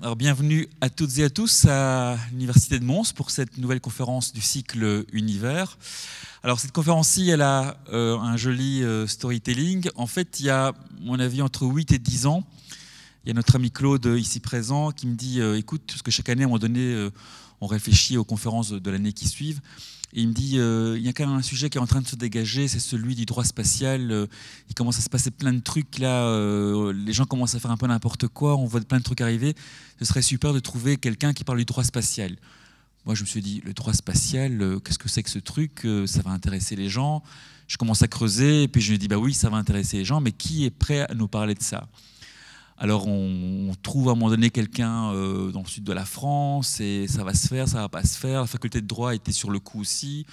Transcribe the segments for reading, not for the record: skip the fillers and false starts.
Alors, bienvenue à toutes et à tous à l'Université de Mons pour cette nouvelle conférence du cycle Univers. Alors, cette conférence-ci, elle a un joli storytelling. En fait, il y a, à mon avis, entre 8 et 10 ans, il y a notre ami Claude ici présent qui me dit écoute, parce que chaque année, à un moment donné, on réfléchit aux conférences de l'année qui suivent. Et il me dit, il y a quand même un sujet qui est en train de se dégager, c'est celui du droit spatial. Il commence à se passer plein de trucs là, les gens commencent à faire un peu n'importe quoi, on voit plein de trucs arriver. Ce serait super de trouver quelqu'un qui parle du droit spatial. Moi, je me suis dit, le droit spatial, qu'est-ce que c'est que ce truc? Ça va intéresser les gens. Je commence à creuser, et puis je me dis, bah oui, ça va intéresser les gens, mais qui est prêt à nous parler de ça? Alors on trouve à un moment donné quelqu'un dans le sud de la France et ça va se faire, ça va pas se faire. La faculté de droit était sur le coup aussi.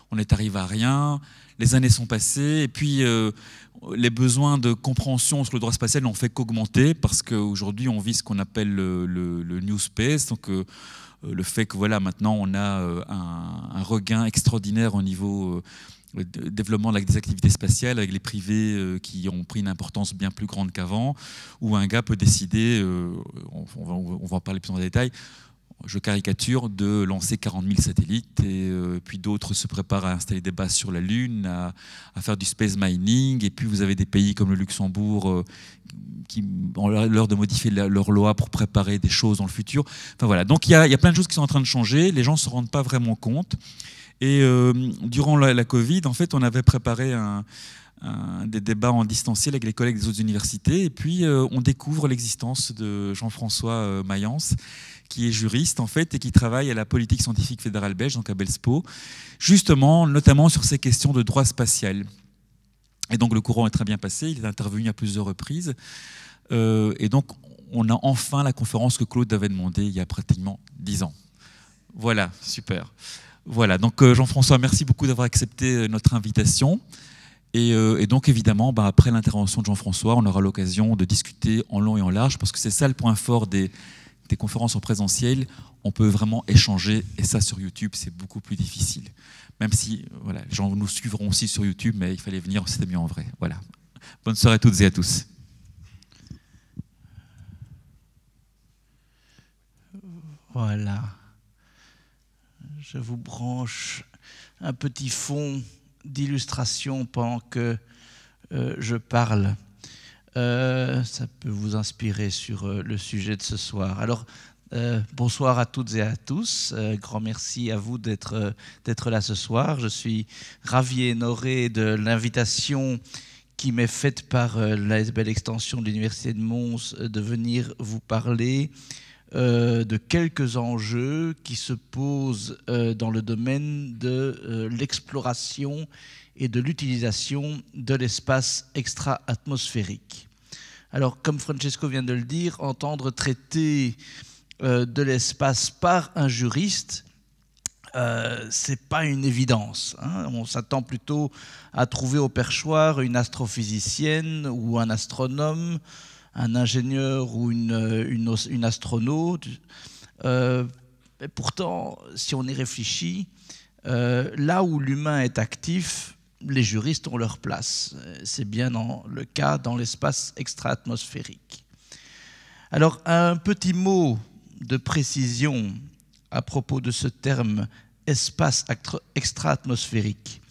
On est arrivé à rien. Les années sont passées et puis les besoins de compréhension sur le droit spatial n'ont fait qu'augmenter parce qu'aujourd'hui on vit ce qu'on appelle le New Space. Donc le fait que voilà maintenant on a un regain extraordinaire au niveau le développement des activités spatiales avec les privés qui ont pris une importance bien plus grande qu'avant, où un gars peut décider, on va en parler plus en détail, je caricature, de lancer 40 000 satellites, et puis d'autres se préparent à installer des bases sur la Lune, à faire du space mining, et puis vous avez des pays comme le Luxembourg qui ont l'heure de modifier leur loi pour préparer des choses dans le futur. Enfin voilà, donc il y a plein de choses qui sont en train de changer, les gens ne se rendent pas vraiment compte. Et durant la Covid, en fait, on avait préparé des débats en distanciel avec les collègues des autres universités. Et puis, on découvre l'existence de Jean-François Mayence, qui est juriste, en fait, et qui travaille à la politique scientifique fédérale belge, donc à Belspo, justement, notamment sur ces questions de droit spatial. Et donc, le courant est très bien passé. Il est intervenu à plusieurs reprises. Et donc, on a enfin la conférence que Claude avait demandée il y a pratiquement 10 ans. Voilà, super. Voilà, donc Jean-François, merci beaucoup d'avoir accepté notre invitation. Et donc évidemment, après l'intervention de Jean-François, on aura l'occasion de discuter en long et en large, parce que c'est ça le point fort des conférences en présentiel. On peut vraiment échanger, et ça sur YouTube, c'est beaucoup plus difficile. Même si voilà, les gens nous suivront aussi sur YouTube, mais il fallait venir, c'était mieux en vrai. Voilà. Bonne soirée à toutes et à tous. Voilà. Je vous branche un petit fond d'illustration pendant que je parle. Ça peut vous inspirer sur le sujet de ce soir. Alors, bonsoir à toutes et à tous. Grand merci à vous d'être là ce soir. Je suis ravi et honoré de l'invitation qui m'est faite par l'ASBL Extension de l'Université de Mons de venir vous parler de quelques enjeux qui se posent dans le domaine de l'exploration et de l'utilisation de l'espace extra-atmosphérique. Alors, comme Francesco vient de le dire, entendre traiter de l'espace par un juriste, c'est pas une évidence, hein. On s'attend plutôt à trouver au perchoir une astrophysicienne ou un astronome, un ingénieur ou une astronaute. Et pourtant, si on y réfléchit, là où l'humain est actif, les juristes ont leur place. C'est bien le cas dans l'espace extra-atmosphérique. Alors, un petit mot de précision à propos de ce terme espace extra-atmosphérique.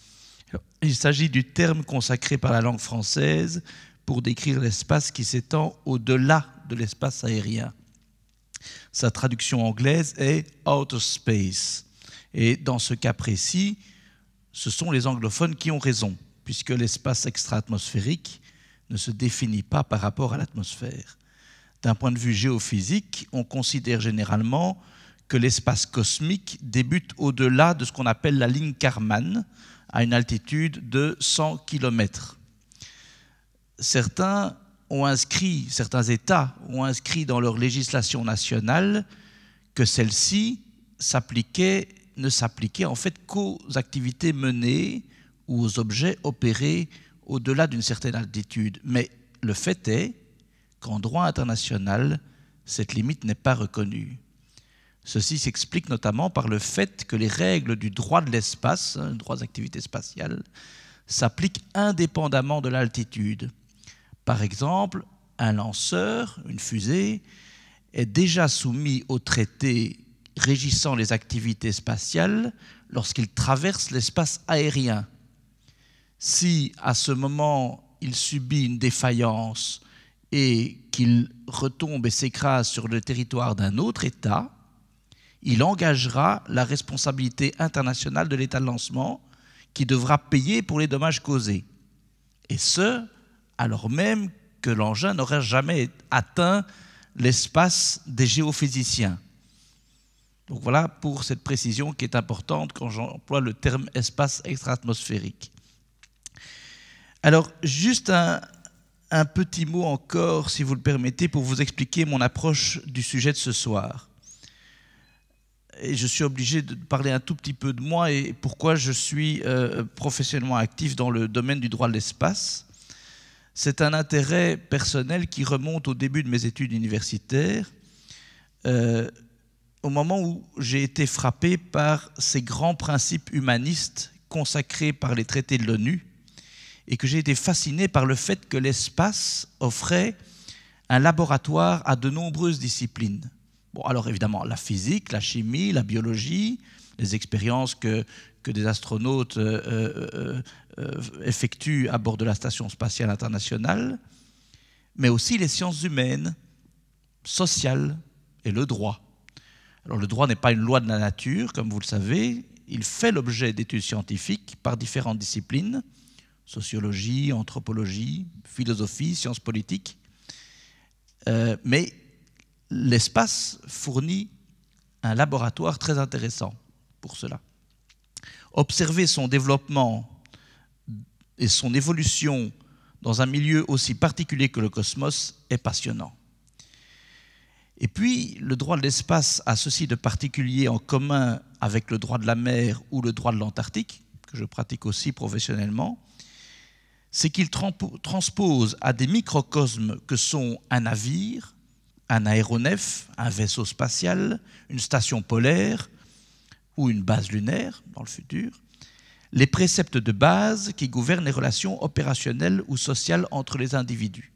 Il s'agit du terme consacré par la langue française pour décrire l'espace qui s'étend au-delà de l'espace aérien. Sa traduction anglaise est « outer space ». Et dans ce cas précis, ce sont les anglophones qui ont raison, puisque l'espace extra-atmosphérique ne se définit pas par rapport à l'atmosphère. D'un point de vue géophysique, on considère généralement que l'espace cosmique débute au-delà de ce qu'on appelle la ligne Kármán, à une altitude de 100 km. Certains États ont inscrit dans leur législation nationale que celle-ci ne s'appliquait en fait qu'aux activités menées ou aux objets opérés au-delà d'une certaine altitude. Mais le fait est qu'en droit international, cette limite n'est pas reconnue. Ceci s'explique notamment par le fait que les règles du droit de l'espace, le droit des activités spatiales, s'appliquent indépendamment de l'altitude. Par exemple, un lanceur, une fusée, est déjà soumis au traité régissant les activités spatiales lorsqu'il traverse l'espace aérien. Si à ce moment il subit une défaillance et qu'il retombe et s'écrase sur le territoire d'un autre État, il engagera la responsabilité internationale de l'État de lancement qui devra payer pour les dommages causés. Et ce, alors même que l'engin n'aurait jamais atteint l'espace des géophysiciens. Donc voilà pour cette précision qui est importante quand j'emploie le terme espace extra-atmosphérique. Alors, juste un petit mot encore, si vous le permettez, pour vous expliquer mon approche du sujet de ce soir. Et je suis obligé de parler un tout petit peu de moi et pourquoi je suis professionnellement actif dans le domaine du droit de l'espace. C'est un intérêt personnel qui remonte au début de mes études universitaires, au moment où j'ai été frappé par ces grands principes humanistes consacrés par les traités de l'ONU et que j'ai été fasciné par le fait que l'espace offrait un laboratoire à de nombreuses disciplines. Bon, alors évidemment, la physique, la chimie, la biologie, les expériences que des astronautes effectuent à bord de la Station spatiale internationale, mais aussi les sciences humaines, sociales et le droit. Alors le droit n'est pas une loi de la nature, comme vous le savez, il fait l'objet d'études scientifiques par différentes disciplines, sociologie, anthropologie, philosophie, sciences politiques, mais l'espace fournit un laboratoire très intéressant pour cela. Observer son développement et son évolution dans un milieu aussi particulier que le cosmos est passionnant. Et puis, le droit de l'espace a ceci de particulier en commun avec le droit de la mer ou le droit de l'Antarctique, que je pratique aussi professionnellement, c'est qu'il transpose à des microcosmes que sont un navire, un aéronef, un vaisseau spatial, une station polaire ou une base lunaire dans le futur, les préceptes de base qui gouvernent les relations opérationnelles ou sociales entre les individus.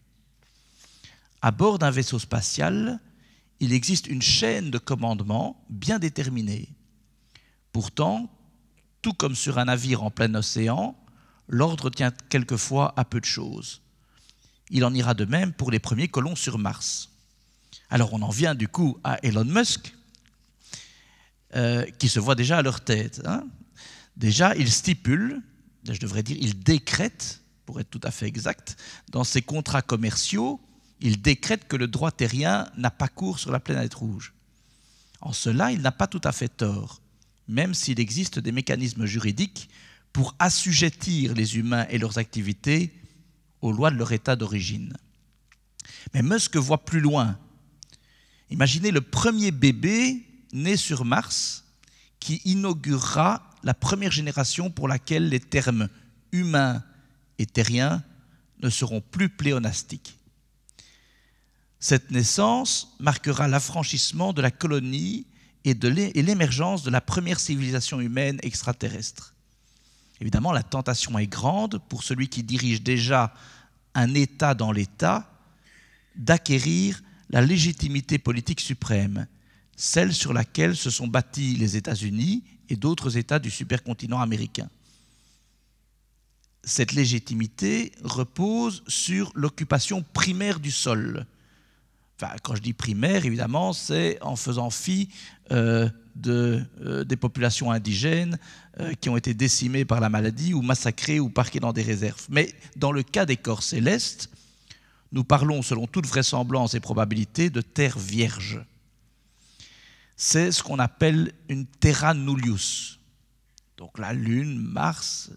À bord d'un vaisseau spatial, il existe une chaîne de commandement bien déterminée. Pourtant, tout comme sur un navire en plein océan, l'ordre tient quelquefois à peu de choses. Il en ira de même pour les premiers colons sur Mars. Alors on en vient du coup à Elon Musk, qui se voit déjà à leur tête. Déjà, il stipule, je devrais dire, il décrète, pour être tout à fait exact, dans ses contrats commerciaux, il décrète que le droit terrien n'a pas cours sur la planète rouge. En cela, il n'a pas tout à fait tort, même s'il existe des mécanismes juridiques pour assujettir les humains et leurs activités aux lois de leur état d'origine. Mais Musk voit plus loin. Imaginez le premier bébé né sur Mars qui inaugurera la première génération pour laquelle les termes humain et terrien ne seront plus pléonastiques. Cette naissance marquera l'affranchissement de la colonie et l'émergence de la première civilisation humaine extraterrestre. Évidemment, la tentation est grande pour celui qui dirige déjà un État dans l'État d'acquérir la légitimité politique suprême, celle sur laquelle se sont bâtis les États-Unis et d'autres États du supercontinent américain. Cette légitimité repose sur l'occupation primaire du sol. Enfin, quand je dis primaire, évidemment, c'est en faisant fi des populations indigènes qui ont été décimées par la maladie ou massacrées ou parquées dans des réserves. Mais dans le cas des corps célestes, nous parlons, selon toute vraisemblance et probabilité, de terre vierge. C'est ce qu'on appelle une terra nullius. Donc la Lune, Mars,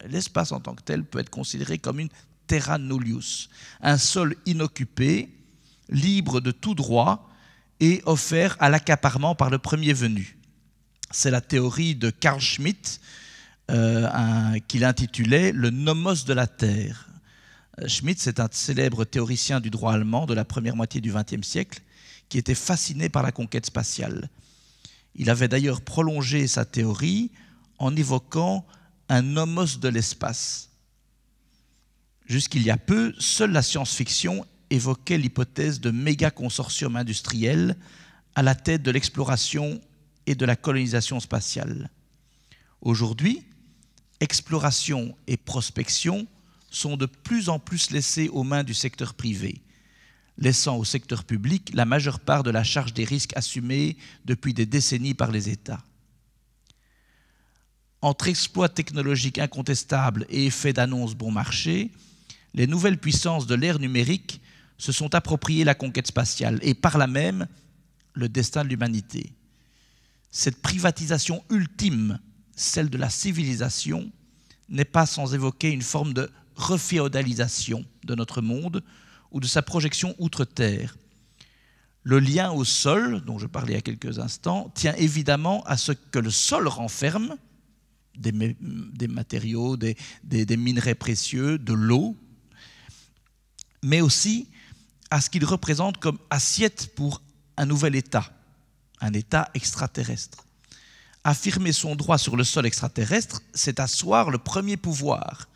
l'espace en tant que tel peut être considéré comme une terra nullius, un sol inoccupé, libre de tout droit et offert à l'accaparement par le premier venu. C'est la théorie de Carl Schmitt qu'il intitulait « Le nomos de la Terre ». Schmitt, c'est un célèbre théoricien du droit allemand de la première moitié du XXe siècle qui était fasciné par la conquête spatiale. Il avait d'ailleurs prolongé sa théorie en évoquant un nomos de l'espace. Jusqu'il y a peu, seule la science-fiction évoquait l'hypothèse de méga-consortium industriel à la tête de l'exploration et de la colonisation spatiale. Aujourd'hui, exploration et prospection sont de plus en plus laissées aux mains du secteur privé, laissant au secteur public la majeure part de la charge des risques assumés depuis des décennies par les États. Entre exploits technologiques incontestables et effets d'annonce bon marché, les nouvelles puissances de l'ère numérique se sont appropriées la conquête spatiale et par là même le destin de l'humanité. Cette privatisation ultime, celle de la civilisation, n'est pas sans évoquer une forme de reféodalisation de notre monde ou de sa projection outre-terre. Le lien au sol, dont je parlais il y a quelques instants, tient évidemment à ce que le sol renferme, des matériaux, des minerais précieux, de l'eau, mais aussi à ce qu'il représente comme assiette pour un nouvel État, un État extraterrestre. Affirmer son droit sur le sol extraterrestre, c'est asseoir le premier pouvoir.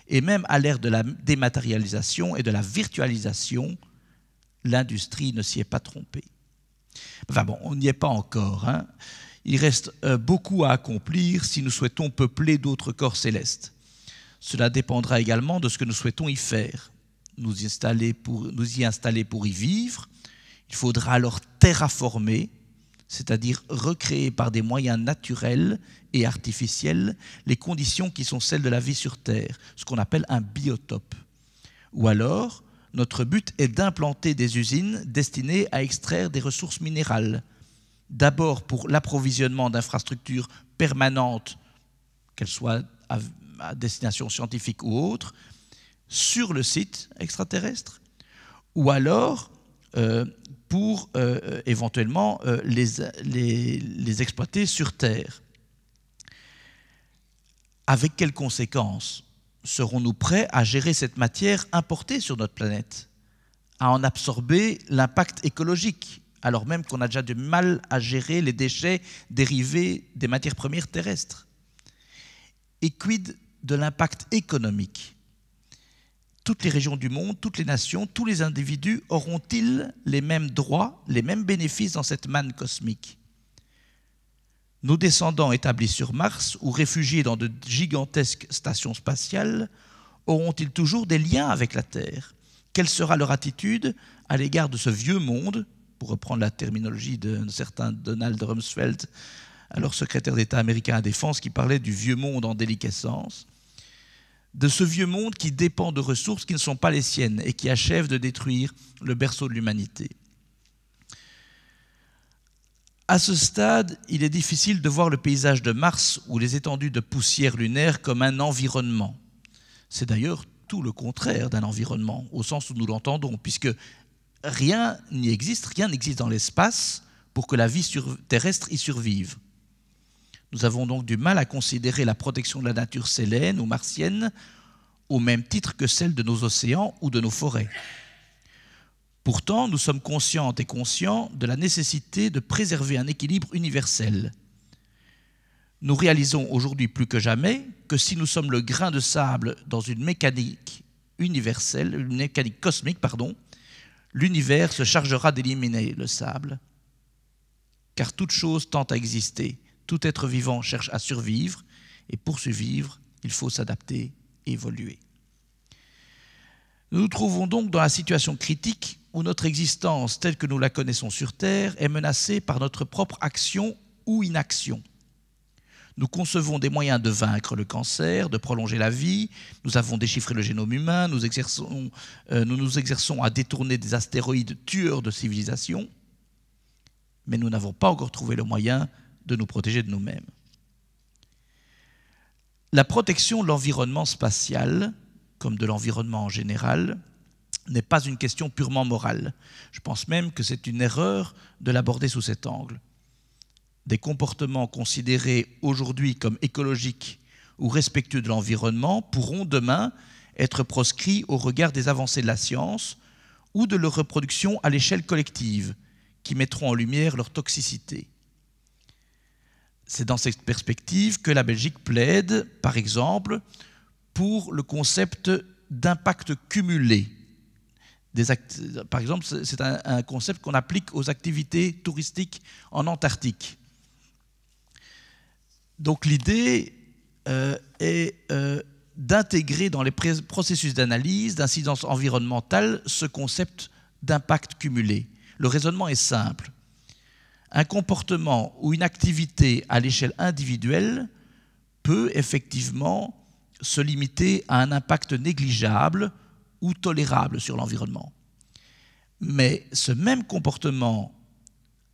Et même à l'ère de la dématérialisation et de la virtualisation, l'industrie ne s'y est pas trompée. Enfin bon, on n'y est pas encore, hein. Il reste beaucoup à accomplir si nous souhaitons peupler d'autres corps célestes. Cela dépendra également de ce que nous souhaitons y faire. Nous y installer pour y vivre. Il faudra alors terraformer, c'est-à-dire recréer par des moyens naturels et artificiels les conditions qui sont celles de la vie sur Terre, ce qu'on appelle un biotope. Ou alors, notre but est d'implanter des usines destinées à extraire des ressources minérales, d'abord pour l'approvisionnement d'infrastructures permanentes, qu'elles soient à destination scientifique ou autre, sur le site extraterrestre, ou alors pour éventuellement les exploiter sur Terre. Avec quelles conséquences? Serons-nous prêts à gérer cette matière importée sur notre planète, à en absorber l'impact écologique, alors même qu'on a déjà du mal à gérer les déchets dérivés des matières premières terrestres? Et quid de l'impact économique? Toutes les régions du monde, toutes les nations, tous les individus auront-ils les mêmes droits, les mêmes bénéfices dans cette manne cosmique? Nos descendants établis sur Mars ou réfugiés dans de gigantesques stations spatiales auront-ils toujours des liens avec la Terre? Quelle sera leur attitude à l'égard de ce vieux monde, pour reprendre la terminologie d'un certain Donald Rumsfeld, alors secrétaire d'État américain à la Défense, qui parlait du vieux monde en déliquescence, de ce vieux monde qui dépend de ressources qui ne sont pas les siennes et qui achèvent de détruire le berceau de l'humanité. À ce stade, il est difficile de voir le paysage de Mars ou les étendues de poussière lunaire comme un environnement. C'est d'ailleurs tout le contraire d'un environnement, au sens où nous l'entendons, puisque rien n'existe dans l'espace pour que la vie terrestre y survive. Nous avons donc du mal à considérer la protection de la nature sélène ou martienne au même titre que celle de nos océans ou de nos forêts. Pourtant, nous sommes conscientes et conscients de la nécessité de préserver un équilibre universel. Nous réalisons aujourd'hui plus que jamais que si nous sommes le grain de sable dans une mécanique universelle, une mécanique cosmique, l'univers se chargera d'éliminer le sable. Car toute chose tend à exister, tout être vivant cherche à survivre, et pour survivre, il faut s'adapter et évoluer. Nous nous trouvons donc dans la situation critique où notre existence telle que nous la connaissons sur Terre est menacée par notre propre action ou inaction. Nous concevons des moyens de vaincre le cancer, de prolonger la vie, nous avons déchiffré le génome humain, nous nous exerçons à détourner des astéroïdes tueurs de civilisations, mais nous n'avons pas encore trouvé le moyen de nous protéger de nous-mêmes. La protection de l'environnement spatial, comme de l'environnement en général, n'est pas une question purement morale. Je pense même que c'est une erreur de l'aborder sous cet angle. Des comportements considérés aujourd'hui comme écologiques ou respectueux de l'environnement pourront demain être proscrits au regard des avancées de la science ou de leur reproduction à l'échelle collective, qui mettront en lumière leur toxicité. C'est dans cette perspective que la Belgique plaide, par exemple, pour le concept d'impact cumulé Par exemple, c'est un concept qu'on applique aux activités touristiques en Antarctique. Donc l'idée est d'intégrer dans les processus d'analyse, d'incidence environnementale, ce concept d'impact cumulé. Le raisonnement est simple. Un comportement ou une activité à l'échelle individuelle peut effectivement se limiter à un impact négligeable ou tolérable sur l'environnement. Mais ce même comportement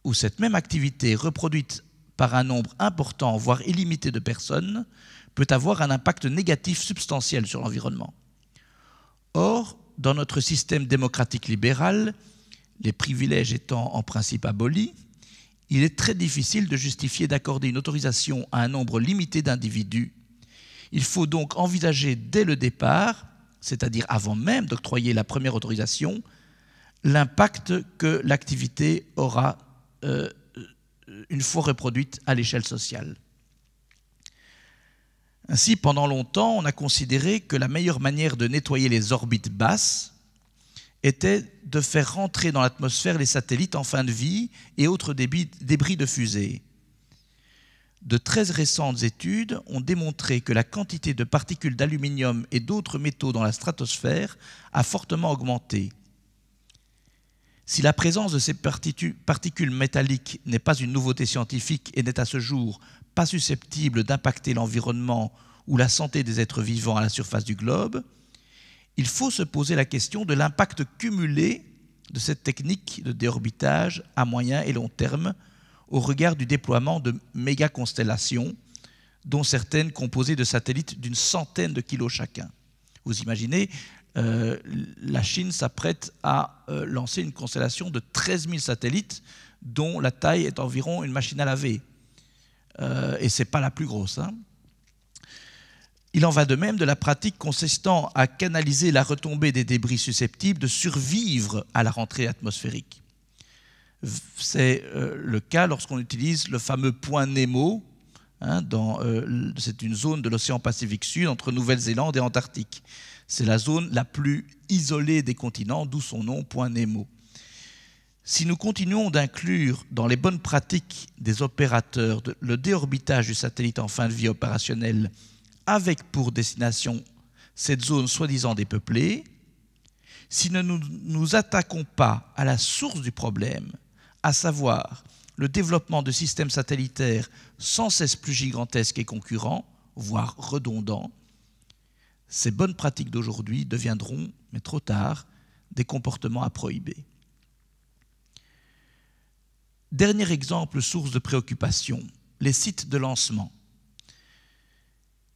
ou cette même activité reproduite par un nombre important, voire illimité de personnes, peut avoir un impact négatif substantiel sur l'environnement. Or, dans notre système démocratique libéral, les privilèges étant en principe abolis, il est très difficile de justifier d'accorder une autorisation à un nombre limité d'individus. Il faut donc envisager dès le départ, c'est-à-dire avant même d'octroyer la première autorisation, l'impact que l'activité aura une fois reproduite à l'échelle sociale. Ainsi, pendant longtemps, on a considéré que la meilleure manière de nettoyer les orbites basses était de faire rentrer dans l'atmosphère les satellites en fin de vie et autres débris de fusées. De très récentes études ont démontré que la quantité de particules d'aluminium et d'autres métaux dans la stratosphère a fortement augmenté. Si la présence de ces particules métalliques n'est pas une nouveauté scientifique et n'est à ce jour pas susceptible d'impacter l'environnement ou la santé des êtres vivants à la surface du globe, il faut se poser la question de l'impact cumulé de cette technique de déorbitage à moyen et long terme au regard du déploiement de méga-constellations, dont certaines composées de satellites d'une centaine de kilos chacun. Vous imaginez, la Chine s'apprête à lancer une constellation de 13 000 satellites dont la taille est environ une machine à laver. Et ce n'est pas la plus grosse. Hein. Il en va de même de la pratique consistant à canaliser la retombée des débris susceptibles de survivre à la rentrée atmosphérique. C'est le cas lorsqu'on utilise le fameux point Nemo. Hein, c'est une zone de l'océan Pacifique Sud entre Nouvelle-Zélande et Antarctique. C'est la zone la plus isolée des continents, d'où son nom, point Nemo. Si nous continuons d'inclure dans les bonnes pratiques des opérateurs le déorbitage du satellite en fin de vie opérationnelle avec pour destination cette zone soi-disant dépeuplée, si nous ne nous attaquons pas à la source du problème, à savoir le développement de systèmes satellitaires sans cesse plus gigantesques et concurrents, voire redondants, ces bonnes pratiques d'aujourd'hui deviendront, mais trop tard, des comportements à prohiber. Dernier exemple, source de préoccupation, les sites de lancement.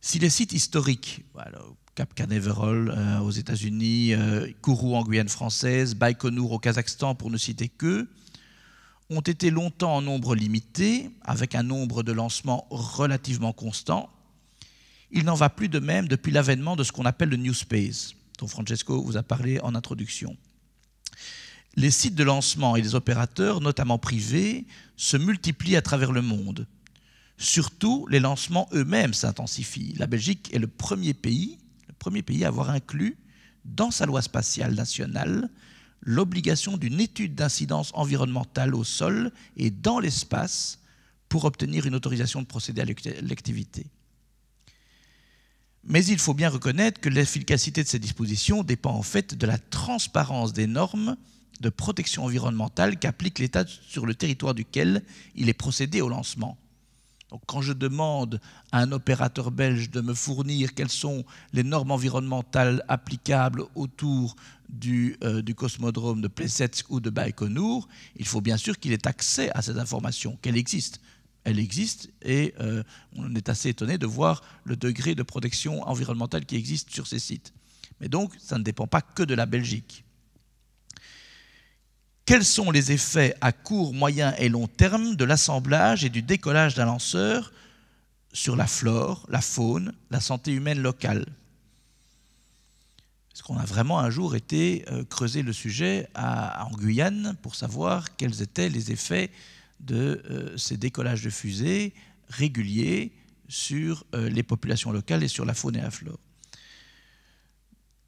Si les sites historiques, voilà, Cap Canaveral aux États-Unis, Kourou en Guyane française, Baïkonour au Kazakhstan, pour ne citer qu'eux, ont été longtemps en nombre limité, avec un nombre de lancements relativement constant, il n'en va plus de même depuis l'avènement de ce qu'on appelle le New Space, dont Francesco vous a parlé en introduction. Les sites de lancement et les opérateurs, notamment privés, se multiplient à travers le monde. Surtout, les lancements eux-mêmes s'intensifient. La Belgique est le premier pays à avoir inclus dans sa loi spatiale nationale l'obligation d'une étude d'incidence environnementale au sol et dans l'espace pour obtenir une autorisation de procéder à l'activité. Mais il faut bien reconnaître que l'efficacité de ces dispositions dépend en fait de la transparence des normes de protection environnementale qu'applique l'État sur le territoire duquel il est procédé au lancement. Donc, quand je demande à un opérateur belge de me fournir quelles sont les normes environnementales applicables autour du cosmodrome de Plesetsk ou de Baïkonour, il faut bien sûr qu'il ait accès à ces informations, qu'elles existent. Elle existe et on est assez étonné de voir le degré de protection environnementale qui existe sur ces sites. Mais donc, ça ne dépend pas que de la Belgique. Quels sont les effets à court, moyen et long terme de l'assemblage et du décollage d'un lanceur sur la flore, la faune, la santé humaine locale? Est-ce qu'on a vraiment un jour été creuser le sujet en Guyane pour savoir quels étaient les effets de ces décollages de fusées réguliers sur les populations locales et sur la faune et la flore?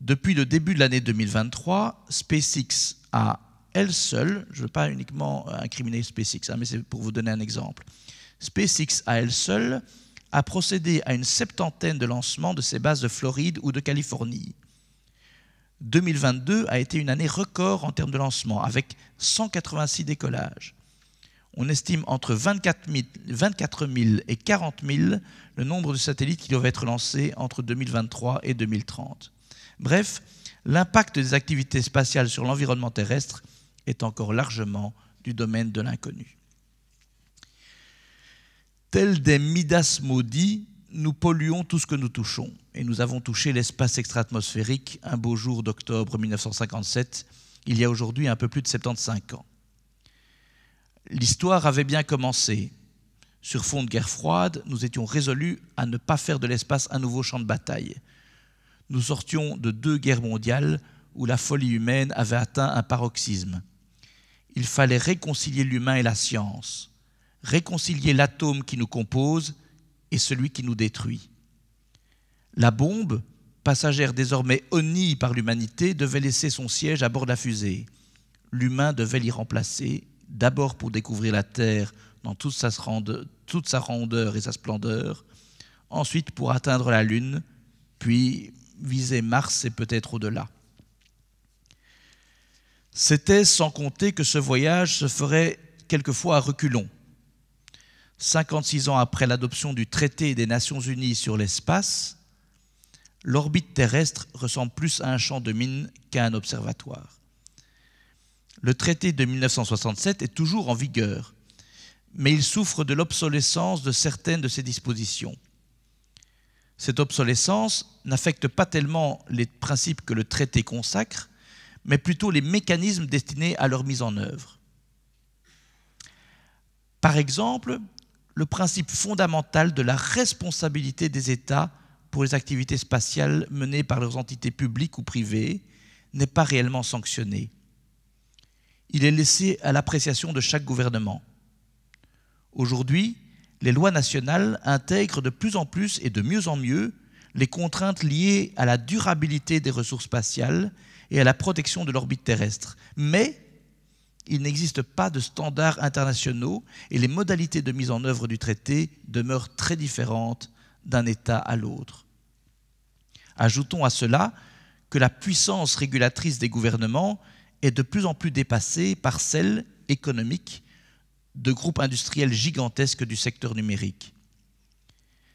Depuis le début de l'année 2023, SpaceX a, elle seule, je ne veux pas uniquement incriminer SpaceX, mais c'est pour vous donner un exemple, SpaceX à elle seule a procédé à une 70aine de lancements de ses bases de Floride ou de Californie. 2022 a été une année record en termes de lancement, avec 186 décollages. On estime entre 24 000 et 40 000 le nombre de satellites qui doivent être lancés entre 2023 et 2030. Bref, l'impact des activités spatiales sur l'environnement terrestre est encore largement du domaine de l'inconnu. Tels des Midas maudits, nous polluons tout ce que nous touchons. Et nous avons touché l'espace extra-atmosphérique un beau jour d'octobre 1957, il y a aujourd'hui un peu plus de 75 ans. L'histoire avait bien commencé. Sur fond de guerre froide, nous étions résolus à ne pas faire de l'espace un nouveau champ de bataille. Nous sortions de 2 guerres mondiales où la folie humaine avait atteint un paroxysme. Il fallait réconcilier l'humain et la science, réconcilier l'atome qui nous compose et celui qui nous détruit. La bombe, passagère désormais honnie par l'humanité, devait laisser son siège à bord de la fusée. L'humain devait l'y remplacer, d'abord pour découvrir la Terre dans toute sa rondeur et sa splendeur, ensuite pour atteindre la Lune, puis viser Mars et peut-être au-delà. C'était sans compter que ce voyage se ferait quelquefois à reculons. 56 ans après l'adoption du traité des Nations Unies sur l'espace, l'orbite terrestre ressemble plus à un champ de mines qu'à un observatoire. Le traité de 1967 est toujours en vigueur, mais il souffre de l'obsolescence de certaines de ses dispositions. Cette obsolescence n'affecte pas tellement les principes que le traité consacre, mais plutôt les mécanismes destinés à leur mise en œuvre. Par exemple, le principe fondamental de la responsabilité des États pour les activités spatiales menées par leurs entités publiques ou privées n'est pas réellement sanctionné. Il est laissé à l'appréciation de chaque gouvernement. Aujourd'hui, les lois nationales intègrent de plus en plus et de mieux en mieux les contraintes liées à la durabilité des ressources spatiales et à la protection de l'orbite terrestre. Mais il n'existe pas de standards internationaux et les modalités de mise en œuvre du traité demeurent très différentes d'un État à l'autre. Ajoutons à cela que la puissance régulatrice des gouvernements est de plus en plus dépassée par celle économique de groupes industriels gigantesques du secteur numérique.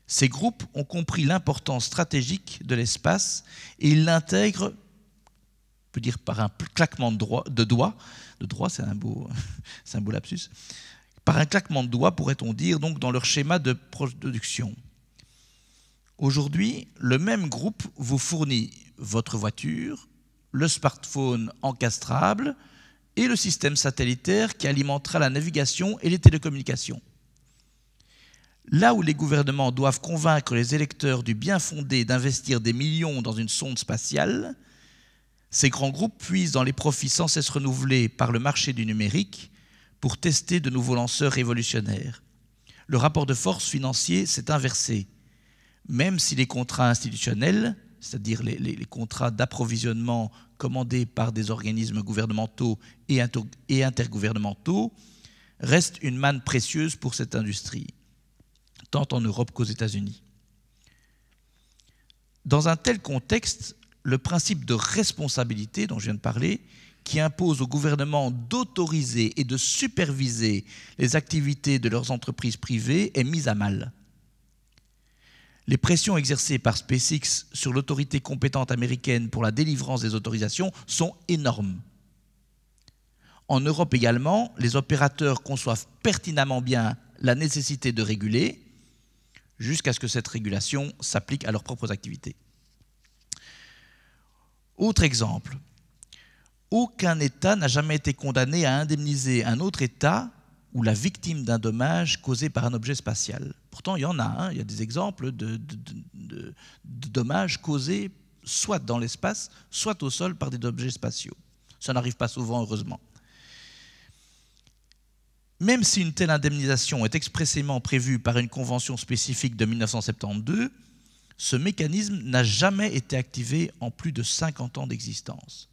Ces groupes ont compris l'importance stratégique de l'espace et ils l'intègrent, on peut dire par un claquement de doigts, c'est un beau lapsus, par un claquement de doigts, pourrait-on dire, donc dans leur schéma de production. Aujourd'hui, le même groupe vous fournit votre voiture, le smartphone encastrable et le système satellitaire qui alimentera la navigation et les télécommunications. Là où les gouvernements doivent convaincre les électeurs du bien fondé d'investir des millions dans une sonde spatiale, ces grands groupes puisent dans les profits sans cesse renouvelés par le marché du numérique pour tester de nouveaux lanceurs révolutionnaires. Le rapport de force financier s'est inversé. Même si les contrats institutionnels, c'est-à-dire les contrats d'approvisionnement commandés par des organismes gouvernementaux et intergouvernementaux, restent une manne précieuse pour cette industrie, tant en Europe qu'aux États-Unis. Dans un tel contexte, le principe de responsabilité dont je viens de parler, qui impose au gouvernement d'autoriser et de superviser les activités de leurs entreprises privées, est mis à mal. Les pressions exercées par SpaceX sur l'autorité compétente américaine pour la délivrance des autorisations sont énormes. En Europe également, les opérateurs conçoivent pertinemment bien la nécessité de réguler, jusqu'à ce que cette régulation s'applique à leurs propres activités. Autre exemple, aucun État n'a jamais été condamné à indemniser un autre État ou la victime d'un dommage causé par un objet spatial. Pourtant, il y en a, il y a des exemples de dommages causés soit dans l'espace, soit au sol par des objets spatiaux. Ça n'arrive pas souvent, heureusement. Même si une telle indemnisation est expressément prévue par une convention spécifique de 1972, Ce mécanisme n'a jamais été activé en plus de 50 ans d'existence.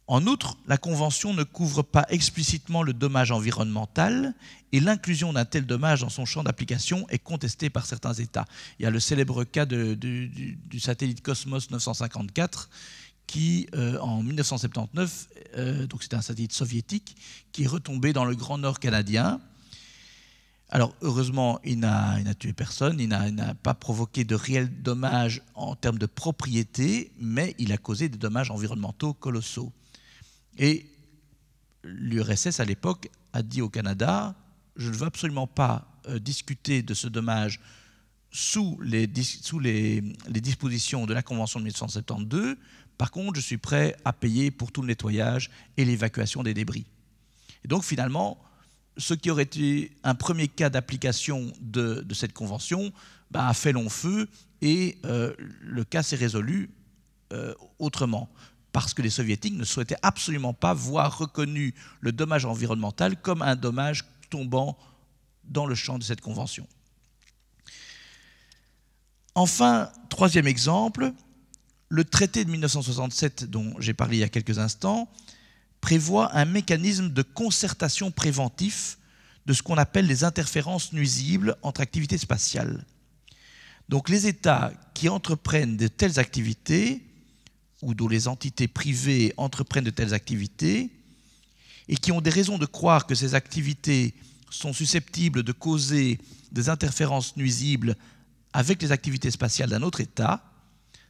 En outre, la Convention ne couvre pas explicitement le dommage environnemental et l'inclusion d'un tel dommage dans son champ d'application est contestée par certains États. Il y a le célèbre cas du satellite Cosmos 954 qui, en 1979, donc c'était un satellite soviétique, qui est retombé dans le Grand Nord canadien. Alors, heureusement, il n'a tué personne, il n'a pas provoqué de réels dommages en termes de propriété, mais il a causé des dommages environnementaux colossaux. Et l'URSS, à l'époque, a dit au Canada, je ne veux absolument pas discuter de ce dommage sous les dispositions de la Convention de 1972. Par contre, je suis prêt à payer pour tout le nettoyage et l'évacuation des débris. Et donc, finalement, ce qui aurait été un premier cas d'application de cette convention a fait long feu et le cas s'est résolu autrement. Parce que les soviétiques ne souhaitaient absolument pas voir reconnu le dommage environnemental comme un dommage tombant dans le champ de cette convention. Enfin, troisième exemple, le traité de 1967 dont j'ai parlé il y a quelques instants prévoit un mécanisme de concertation préventif de ce qu'on appelle les interférences nuisibles entre activités spatiales. Donc les États qui entreprennent de telles activités ou dont les entités privées entreprennent de telles activités et qui ont des raisons de croire que ces activités sont susceptibles de causer des interférences nuisibles avec les activités spatiales d'un autre État,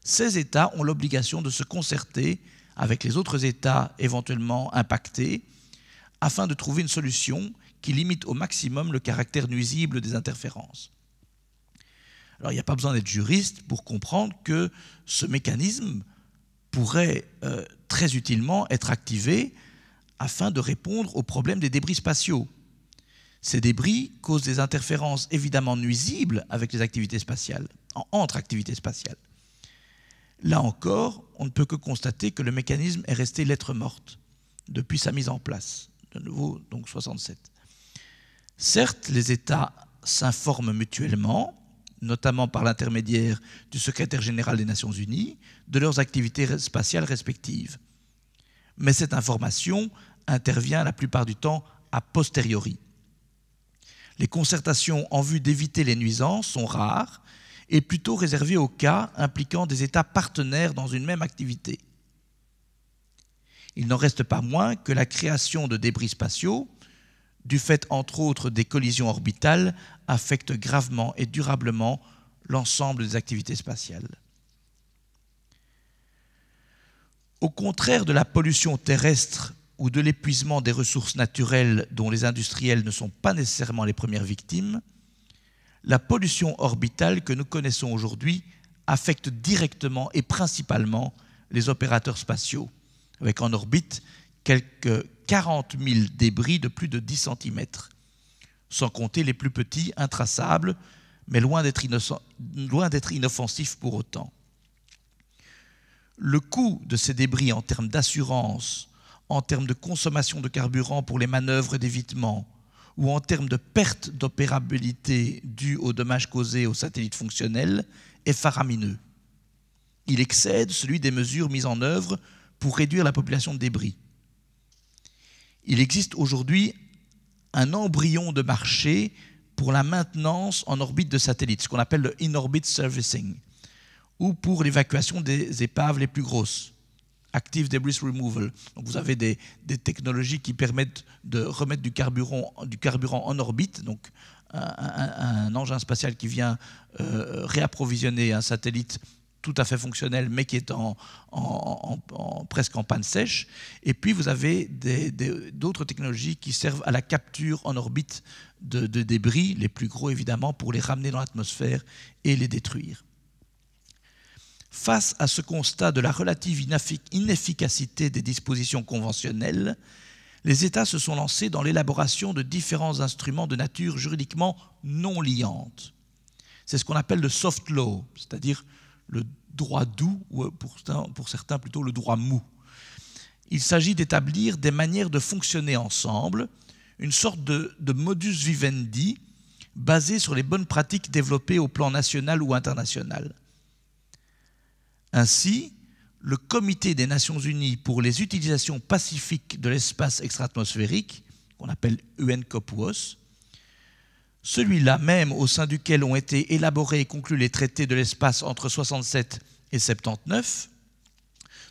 ces États ont l'obligation de se concerter avec les autres États éventuellement impactés afin de trouver une solution qui limite au maximum le caractère nuisible des interférences. Alors il n'y a pas besoin d'être juriste pour comprendre que ce mécanisme pourrait très utilement être activé afin de répondre au problème des débris spatiaux. Ces débris causent des interférences évidemment nuisibles avec les activités spatiales, entre activités spatiales. Là encore, on ne peut que constater que le mécanisme est resté lettre morte depuis sa mise en place, de nouveau donc 67. Certes, les États s'informent mutuellement, notamment par l'intermédiaire du secrétaire général des Nations Unies, de leurs activités spatiales respectives. Mais cette information intervient la plupart du temps a posteriori. Les concertations en vue d'éviter les nuisances sont rares et plutôt réservées aux cas impliquant des États partenaires dans une même activité. Il n'en reste pas moins que la création de débris spatiaux, du fait entre autres des collisions orbitales, affecte gravement et durablement l'ensemble des activités spatiales. Au contraire de la pollution terrestre ou de l'épuisement des ressources naturelles dont les industriels ne sont pas nécessairement les premières victimes, la pollution orbitale que nous connaissons aujourd'hui affecte directement et principalement les opérateurs spatiaux, avec en orbite quelques 40 000 débris de plus de 10 cm, sans compter les plus petits, intraçables, mais loin d'être inoffensifs pour autant. Le coût de ces débris en termes d'assurance, en termes de consommation de carburant pour les manœuvres d'évitement ou en termes de perte d'opérabilité due aux dommages causés aux satellites fonctionnels est faramineux. Il excède celui des mesures mises en œuvre pour réduire la population de débris. Il existe aujourd'hui un embryon de marché pour la maintenance en orbite de satellites, ce qu'on appelle le in-orbit servicing, ou pour l'évacuation des épaves les plus grosses, active debris removal. Donc vous avez des technologies qui permettent de remettre du carburant en orbite, donc un engin spatial qui vient réapprovisionner un satellite tout à fait fonctionnel, mais qui est presque en panne sèche. Et puis, vous avez d'autres technologies qui servent à la capture en orbite de débris, les plus gros évidemment, pour les ramener dans l'atmosphère et les détruire. Face à ce constat de la relative inefficacité des dispositions conventionnelles, les États se sont lancés dans l'élaboration de différents instruments de nature juridiquement non liante. C'est ce qu'on appelle le soft law, c'est-à-dire le droit doux, ou pour certains plutôt le droit mou. Il s'agit d'établir des manières de fonctionner ensemble, une sorte de modus vivendi basée sur les bonnes pratiques développées au plan national ou international. Ainsi, le Comité des Nations Unies pour les utilisations pacifiques de l'espace extra-atmosphérique, qu'on appelle UNCOPUOS, celui-là même au sein duquel ont été élaborés et conclus les traités de l'espace entre 67 et 79,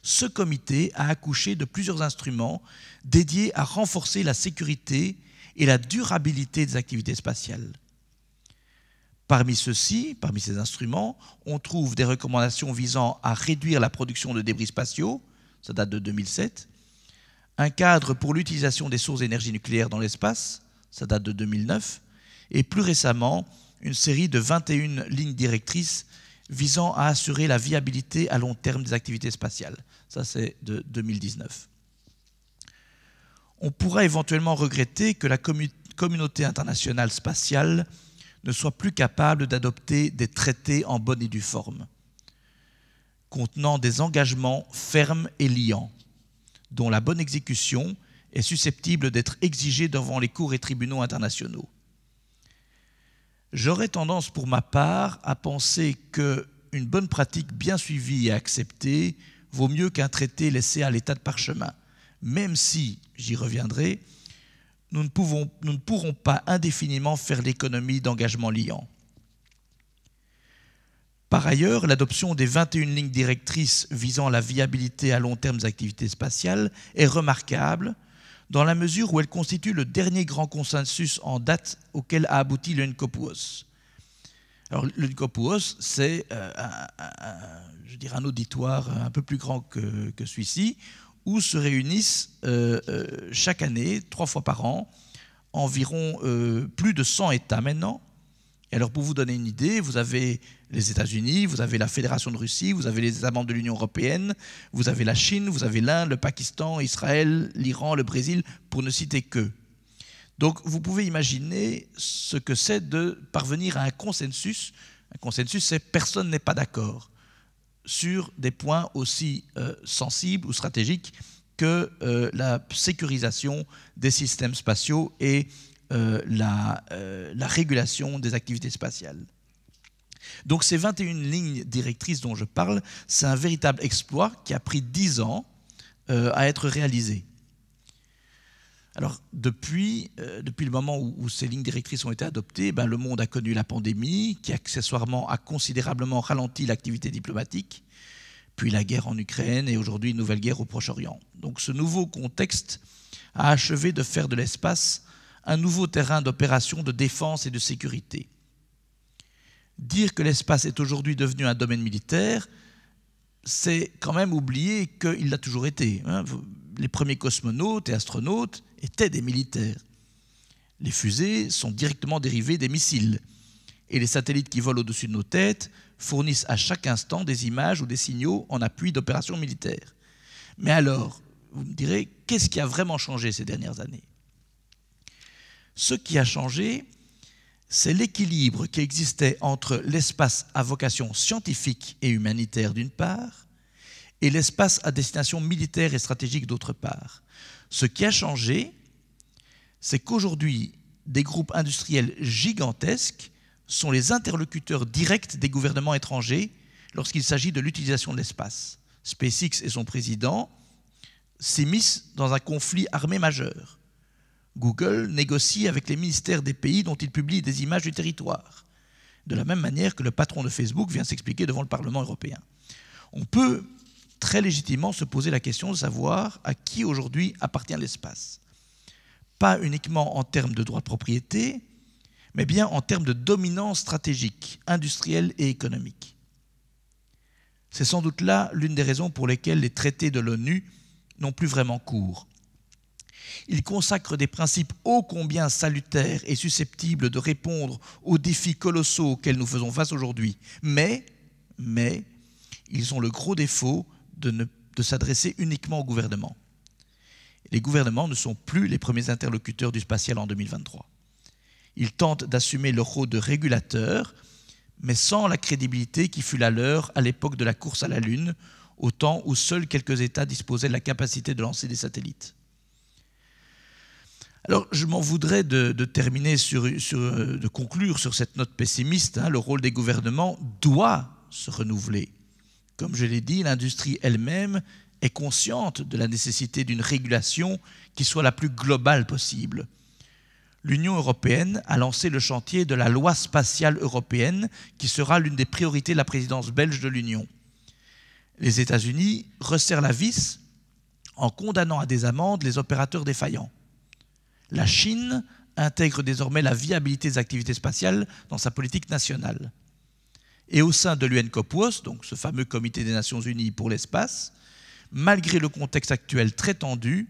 ce comité a accouché de plusieurs instruments dédiés à renforcer la sécurité et la durabilité des activités spatiales. Parmi ces instruments, on trouve des recommandations visant à réduire la production de débris spatiaux, ça date de 2007, un cadre pour l'utilisation des sources d'énergie nucléaire dans l'espace, ça date de 2009, et plus récemment, une série de 21 lignes directrices visant à assurer la viabilité à long terme des activités spatiales. Ça, c'est de 2019. On pourra éventuellement regretter que la communauté internationale spatiale ne soit plus capable d'adopter des traités en bonne et due forme, contenant des engagements fermes et liants, dont la bonne exécution est susceptible d'être exigée devant les cours et tribunaux internationaux. J'aurais tendance pour ma part à penser qu'une bonne pratique bien suivie et acceptée vaut mieux qu'un traité laissé à l'état de parchemin, même si, j'y reviendrai, nous ne pourrons pas indéfiniment faire l'économie d'engagements liants. Par ailleurs, l'adoption des 21 lignes directrices visant la viabilité à long terme des activités spatiales est remarquable dans la mesure où elle constitue le dernier grand consensus en date auquel a abouti l'UNCOPUOS. Alors, l'UNCOPUOS, c'est un auditoire un peu plus grand que celui-ci, où se réunissent chaque année, 3 fois par an, environ plus de 100 États maintenant. Et alors, pour vous donner une idée, vous avez les États-Unis, vous avez la Fédération de Russie, vous avez les États membres de l'Union européenne, vous avez la Chine, vous avez l'Inde, le Pakistan, Israël, l'Iran, le Brésil, pour ne citer que. Donc, vous pouvez imaginer ce que c'est de parvenir à un consensus. Un consensus, c'est personne n'est pas d'accord sur des points aussi sensibles ou stratégiques que la sécurisation des systèmes spatiaux et la régulation des activités spatiales. Donc ces 21 lignes directrices dont je parle, c'est un véritable exploit qui a pris 10 ans à être réalisé. Alors depuis le moment où ces lignes directrices ont été adoptées, le monde a connu la pandémie qui accessoirement a considérablement ralenti l'activité diplomatique, puis la guerre en Ukraine et aujourd'hui une nouvelle guerre au Proche-Orient. Donc ce nouveau contexte a achevé de faire de l'espace un nouveau terrain d'opération de défense et de sécurité. Dire que l'espace est aujourd'hui devenu un domaine militaire, c'est quand même oublier qu'il l'a toujours été. Les premiers cosmonautes et astronautes étaient des militaires. Les fusées sont directement dérivées des missiles. Et les satellites qui volent au-dessus de nos têtes fournissent à chaque instant des images ou des signaux en appui d'opérations militaires. Mais alors, vous me direz, qu'est-ce qui a vraiment changé ces dernières années ? Ce qui a changé, c'est l'équilibre qui existait entre l'espace à vocation scientifique et humanitaire d'une part, et l'espace à destination militaire et stratégique d'autre part. Ce qui a changé, c'est qu'aujourd'hui, des groupes industriels gigantesques sont les interlocuteurs directs des gouvernements étrangers lorsqu'il s'agit de l'utilisation de l'espace. SpaceX et son président s'immiscent dans un conflit armé majeur. Google négocie avec les ministères des pays dont il publie des images du territoire, de la même manière que le patron de Facebook vient s'expliquer devant le Parlement européen. On peut très légitimement se poser la question de savoir à qui aujourd'hui appartient l'espace. Pas uniquement en termes de droit de propriété, mais bien en termes de dominance stratégique, industrielle et économique. C'est sans doute là l'une des raisons pour lesquelles les traités de l'ONU n'ont plus vraiment cours. Ils consacrent des principes ô combien salutaires et susceptibles de répondre aux défis colossaux auxquels nous faisons face aujourd'hui. Mais, ils ont le gros défaut de s'adresser uniquement au gouvernement. Les gouvernements ne sont plus les premiers interlocuteurs du spatial en 2023. Ils tentent d'assumer leur rôle de régulateur, mais sans la crédibilité qui fut la leur à l'époque de la course à la Lune, au temps où seuls quelques États disposaient de la capacité de lancer des satellites. Alors, je m'en voudrais de terminer de conclure sur cette note pessimiste. Le rôle des gouvernements doit se renouveler. Comme je l'ai dit, l'industrie elle-même est consciente de la nécessité d'une régulation qui soit la plus globale possible. L'Union européenne a lancé le chantier de la loi spatiale européenne, qui sera l'une des priorités de la présidence belge de l'Union. Les États-Unis resserrent la vis en condamnant à des amendes les opérateurs défaillants. La Chine intègre désormais la viabilité des activités spatiales dans sa politique nationale. Et au sein de l'UNCOPUOS, donc ce fameux comité des Nations Unies pour l'espace, malgré le contexte actuel très tendu,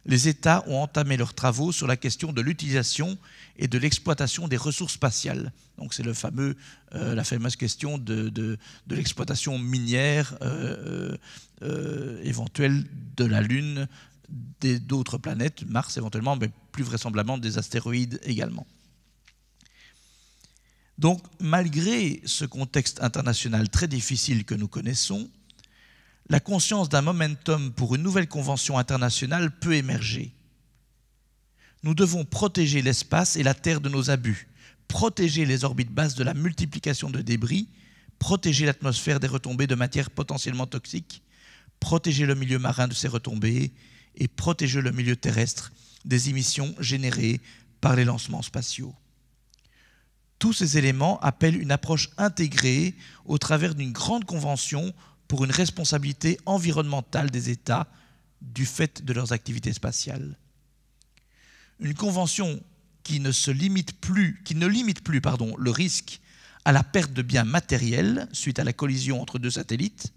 les États ont entamé leurs travaux sur la question de l'utilisation et de l'exploitation des ressources spatiales. Donc c'est la fameuse question de l'exploitation minière éventuelle de la Lune, d'autres planètes, Mars éventuellement, mais plus vraisemblablement des astéroïdes également. Donc, malgré ce contexte international très difficile que nous connaissons, la conscience d'un momentum pour une nouvelle convention internationale peut émerger. Nous devons protéger l'espace et la Terre de nos abus, protéger les orbites basses de la multiplication de débris, protéger l'atmosphère des retombées de matières potentiellement toxiques, protéger le milieu marin de ces retombées et protéger le milieu terrestre des émissions générées par les lancements spatiaux. Tous ces éléments appellent une approche intégrée au travers d'une grande convention pour une responsabilité environnementale des États du fait de leurs activités spatiales. Une convention qui ne limite plus le risque à la perte de biens matériels suite à la collision entre deux satellites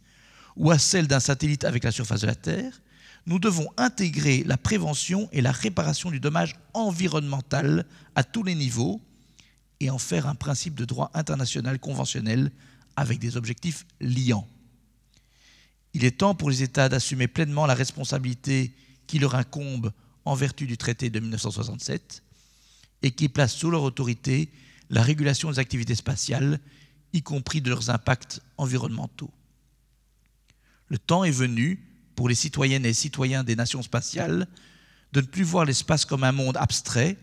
ou à celle d'un satellite avec la surface de la Terre. Nous devons intégrer la prévention et la réparation du dommage environnemental à tous les niveaux et en faire un principe de droit international conventionnel avec des objectifs liants. Il est temps pour les États d'assumer pleinement la responsabilité qui leur incombe en vertu du traité de 1967 et qui place sous leur autorité la régulation des activités spatiales, y compris de leurs impacts environnementaux. Le temps est venu pour les citoyennes et citoyens des nations spatiales de ne plus voir l'espace comme un monde abstrait,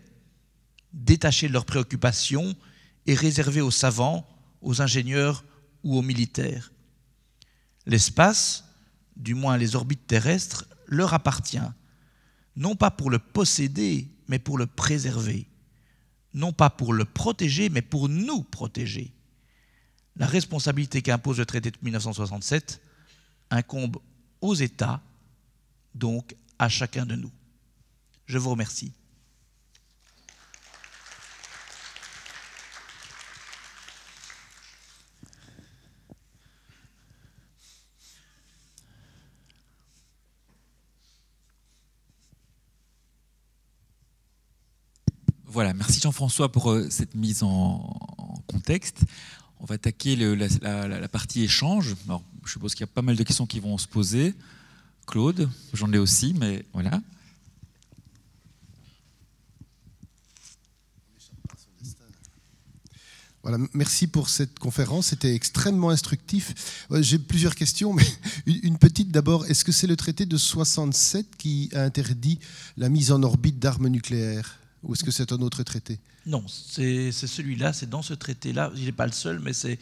détaché de leurs préoccupations et réservé aux savants, aux ingénieurs ou aux militaires. L'espace, du moins les orbites terrestres, leur appartient, non pas pour le posséder, mais pour le préserver, non pas pour le protéger, mais pour nous protéger. La responsabilité qu'impose le traité de 1967 incombe aux États, donc à chacun de nous. Je vous remercie. Voilà, merci Jean-François pour cette mise en contexte. On va attaquer la partie échange. Alors, je suppose qu'il y a pas mal de questions qui vont se poser. Claude, j'en ai aussi, mais voilà. Voilà, merci pour cette conférence, c'était extrêmement instructif. J'ai plusieurs questions, mais une petite d'abord. Est-ce que c'est le traité de 67 qui a interdit la mise en orbite d'armes nucléaires ? Ou est-ce que c'est un autre traité ? Non, c'est celui-là, c'est dans ce traité-là. Il n'est pas le seul, mais c'est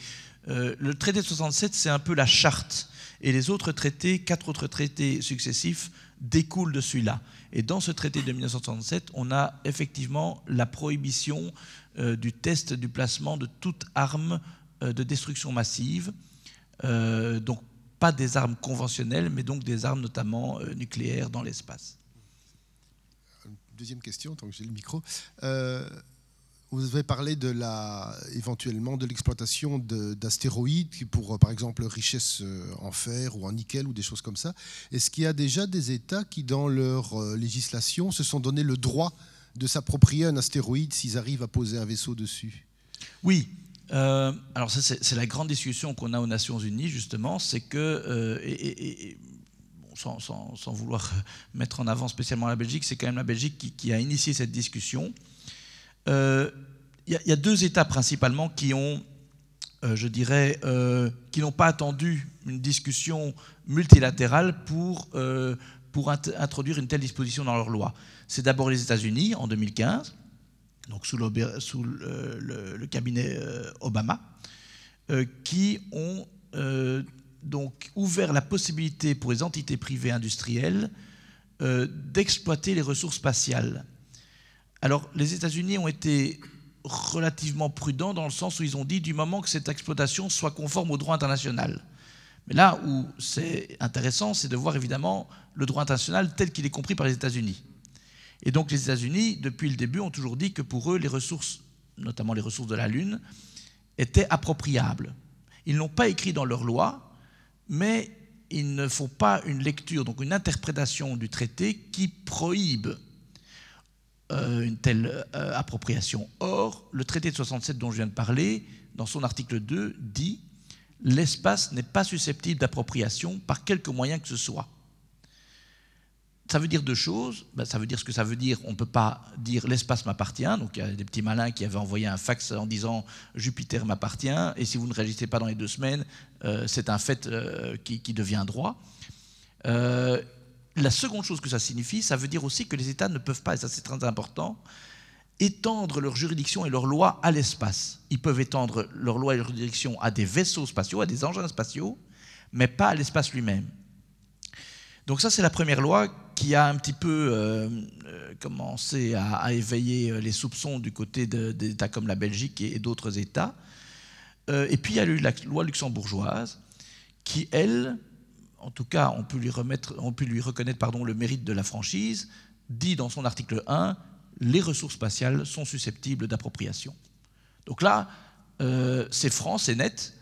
le traité de 67, c'est un peu la charte. Et les autres traités, 4 autres traités successifs, découlent de celui-là. Et dans ce traité de 1967, on a effectivement la prohibition du test du placement de toute arme de destruction massive. Donc pas des armes conventionnelles, mais donc des armes notamment nucléaires dans l'espace. Deuxième question, tant que j'ai le micro. Vous avez parlé éventuellement de l'exploitation d'astéroïdes pour, par exemple, richesse en fer ou en nickel ou des choses comme ça. Est-ce qu'il y a déjà des États qui, dans leur législation, se sont donné le droit de s'approprier un astéroïde s'ils arrivent à poser un vaisseau dessus ? Oui. Alors ça, c'est la grande discussion qu'on a aux Nations Unies, justement, c'est que... Sans vouloir mettre en avant spécialement la Belgique, c'est quand même la Belgique qui a initié cette discussion. Il y a 2 États principalement qui ont, qui n'ont pas attendu une discussion multilatérale pour pour introduire une telle disposition dans leur loi. C'est d'abord les États-Unis en 2015, donc sous le cabinet Obama, qui ont donc ouvert la possibilité pour les entités privées industrielles d'exploiter les ressources spatiales. Alors, les États-Unis ont été relativement prudents dans le sens où ils ont dit du moment que cette exploitation soit conforme au droit international. Mais là où c'est intéressant, c'est de voir évidemment le droit international tel qu'il est compris par les États-Unis. Et donc les États-Unis, depuis le début, ont toujours dit que pour eux, les ressources, notamment les ressources de la Lune, étaient appropriables. Ils ne l'ont pas écrit dans leur loi, mais ils ne font pas une lecture, donc une interprétation du traité qui prohibe une telle appropriation. Or, le traité de 67 dont je viens de parler, dans son article 2, dit « L'espace n'est pas susceptible d'appropriation par quelque moyen que ce soit ». Ça veut dire deux choses. Ça veut dire ce que ça veut dire. On ne peut pas dire l'espace m'appartient. Donc il y a des petits malins qui avaient envoyé un fax en disant Jupiter m'appartient et si vous ne réagissez pas dans les 2 semaines, c'est un fait qui devient droit. La seconde chose que ça signifie, ça veut dire aussi que les États ne peuvent pas, et ça c'est très important, étendre leur juridiction et leurs lois à l'espace. Ils peuvent étendre leurs lois et leurs juridictions à des vaisseaux spatiaux, à des engins spatiaux, mais pas à l'espace lui-même. Donc ça, c'est la première loi qui a un petit peu commencé à éveiller les soupçons du côté d'États comme la Belgique et d'autres États. Et puis, il y a eu la loi luxembourgeoise qui, elle, en tout cas, on peut lui reconnaître le mérite de la franchise, dit dans son article 1, les ressources spatiales sont susceptibles d'appropriation. Donc là, c'est franc, c'est net.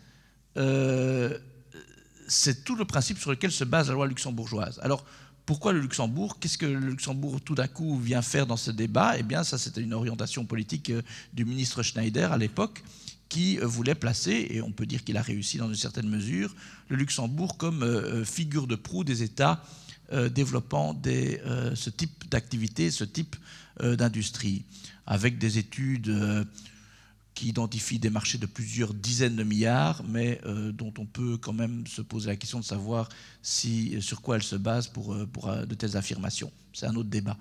C'est tout le principe sur lequel se base la loi luxembourgeoise. Alors, pourquoi le Luxembourg? Qu'est-ce que le Luxembourg, tout d'un coup, vient faire dans ce débat? Eh bien, ça, c'était une orientation politique du ministre Schneider, à l'époque, qui voulait placer, et on peut dire qu'il a réussi dans une certaine mesure, le Luxembourg comme figure de proue des États développant ce type d'activité, ce type d'industrie, avec des études qui identifie des marchés de plusieurs dizaines de milliards, mais dont on peut quand même se poser la question de savoir sur quoi elles se basent pour de telles affirmations. C'est un autre débat.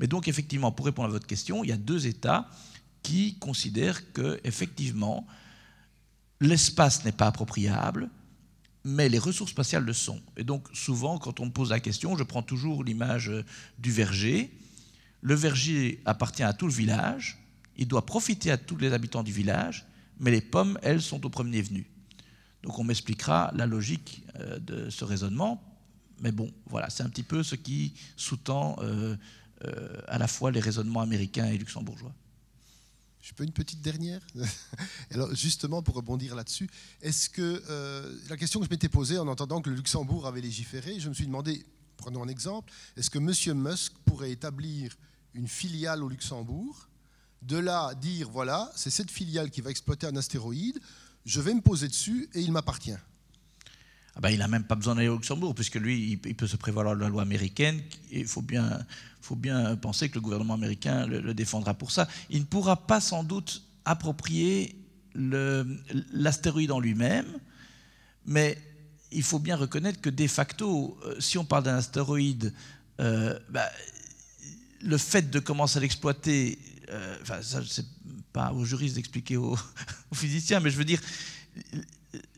Mais donc, effectivement, pour répondre à votre question, il y a 2 États qui considèrent qu'effectivement, l'espace n'est pas appropriable, mais les ressources spatiales le sont. Et donc, souvent, quand on me pose la question, je prends toujours l'image du verger. Le verger appartient à tout le village. Il doit profiter à tous les habitants du village, mais les pommes, elles, sont au premier venu. Donc on m'expliquera la logique de ce raisonnement, mais bon, voilà, c'est un petit peu ce qui sous-tend à la fois les raisonnements américains et luxembourgeois. Je peux une petite dernière? Alors justement, pour rebondir là-dessus, est-ce que la question que je m'étais posée en entendant que le Luxembourg avait légiféré, je me suis demandé, prenons un exemple, est-ce que M. Musk pourrait établir une filiale au Luxembourg? De là, dire, voilà, c'est cette filiale qui va exploiter un astéroïde, je vais me poser dessus et il m'appartient. Ah ben, il n'a même pas besoin d'aller au Luxembourg, puisque lui, il peut se prévaloir de la loi américaine. Il faut bien penser que le gouvernement américain le défendra pour ça. Il ne pourra pas sans doute approprier l'astéroïde en lui-même, mais il faut bien reconnaître que de facto, si on parle d'un astéroïde, le fait de commencer à l'exploiter, ça, c'est pas aux juristes d'expliquer aux physiciens, mais je veux dire,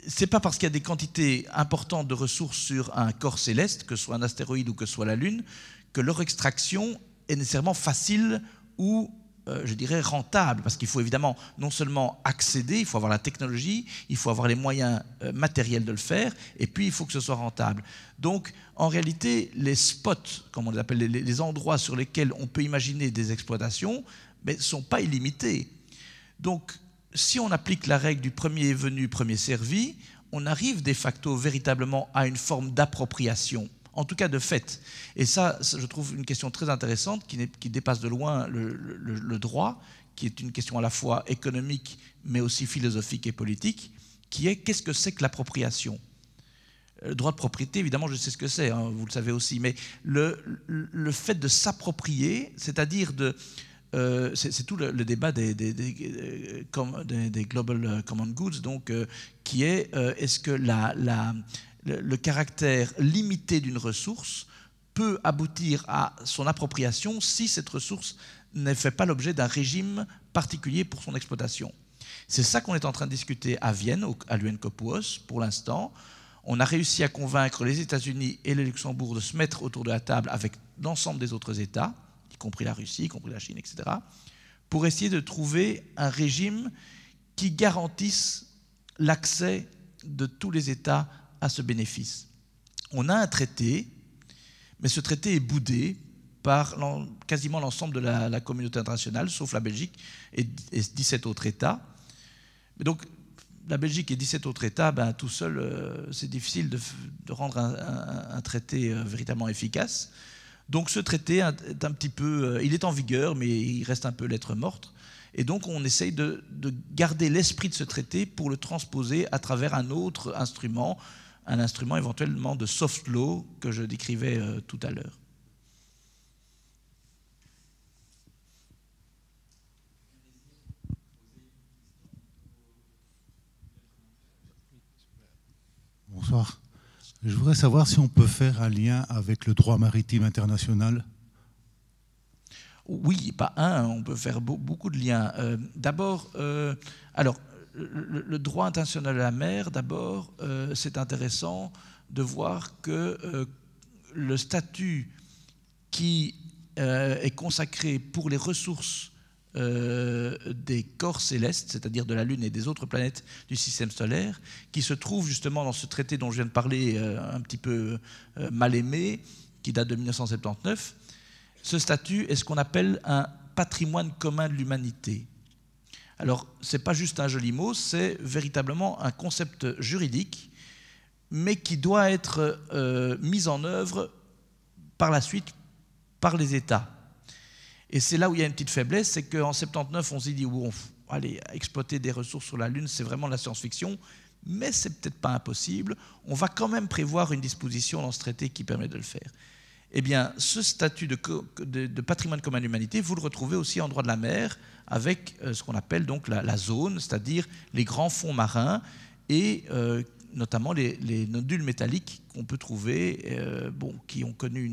c'est pas parce qu'il y a des quantités importantes de ressources sur un corps céleste, que ce soit un astéroïde ou que ce soit la Lune, que leur extraction est nécessairement facile ou, je dirais, rentable, parce qu'il faut évidemment non seulement accéder, il faut avoir la technologie, il faut avoir les moyens matériels de le faire, et puis il faut que ce soit rentable. Donc, en réalité, les spots, comme on les appelle, les endroits sur lesquels on peut imaginer des exploitations, ne sont pas illimités. Donc, si on applique la règle du premier venu, premier servi, on arrive de facto véritablement à une forme d'appropriation, en tout cas de fait. Et ça, je trouve une question très intéressante qui dépasse de loin le droit, qui est une question à la fois économique, mais aussi philosophique et politique, qui est qu'est-ce que c'est que l'appropriation ? Le droit de propriété, évidemment, je sais ce que c'est, hein, vous le savez aussi, mais le fait de s'approprier, c'est-à-dire de... c'est tout le débat des Global Common Goods, donc, qui est est-ce que le caractère limité d'une ressource peut aboutir à son appropriation si cette ressource ne fait pas l'objet d'un régime particulier pour son exploitation. C'est ça qu'on est en train de discuter à Vienne, à l'UNCOPUOS, pour l'instant. On a réussi à convaincre les États-Unis et le Luxembourg de se mettre autour de la table avec l'ensemble des autres États, y compris la Russie, y compris la Chine, etc., pour essayer de trouver un régime qui garantisse l'accès de tous les États à ce bénéfice. On a un traité, mais ce traité est boudé par quasiment l'ensemble de la communauté internationale, sauf la Belgique et 17 autres États. Donc, la Belgique et 17 autres États, tout seul, c'est difficile de rendre un traité véritablement efficace. Donc ce traité est un petit peu, il est en vigueur, mais il reste un peu lettre morte. Et donc on essaye de garder l'esprit de ce traité pour le transposer à travers un autre instrument, un instrument éventuellement de soft law que je décrivais tout à l'heure. Bonsoir. Je voudrais savoir si on peut faire un lien avec le droit maritime international. Oui, pas un, on peut faire beaucoup de liens. D'abord, alors, le droit international de la mer, d'abord, c'est intéressant de voir que le statut qui est consacré pour les ressources des corps célestes, c'est-à-dire de la Lune et des autres planètes du système solaire, qui se trouve justement dans ce traité dont je viens de parler, un petit peu mal aimé, qui date de 1979. Ce statut est ce qu'on appelle un patrimoine commun de l'humanité. Alors, ce n'est pas juste un joli mot, c'est véritablement un concept juridique, mais qui doit être mis en œuvre par la suite par les États. Et c'est là où il y a une petite faiblesse, c'est qu'en 79, on s'est dit, bon, allez, exploiter des ressources sur la Lune, c'est vraiment de la science-fiction, mais c'est peut-être pas impossible. On va quand même prévoir une disposition dans ce traité qui permet de le faire. Eh bien, ce statut de patrimoine commun de l'humanité, vous le retrouvez aussi en droit de la mer, avec ce qu'on appelle donc la zone, c'est-à-dire les grands fonds marins et notamment les nodules métalliques qu'on peut trouver, qui ont connu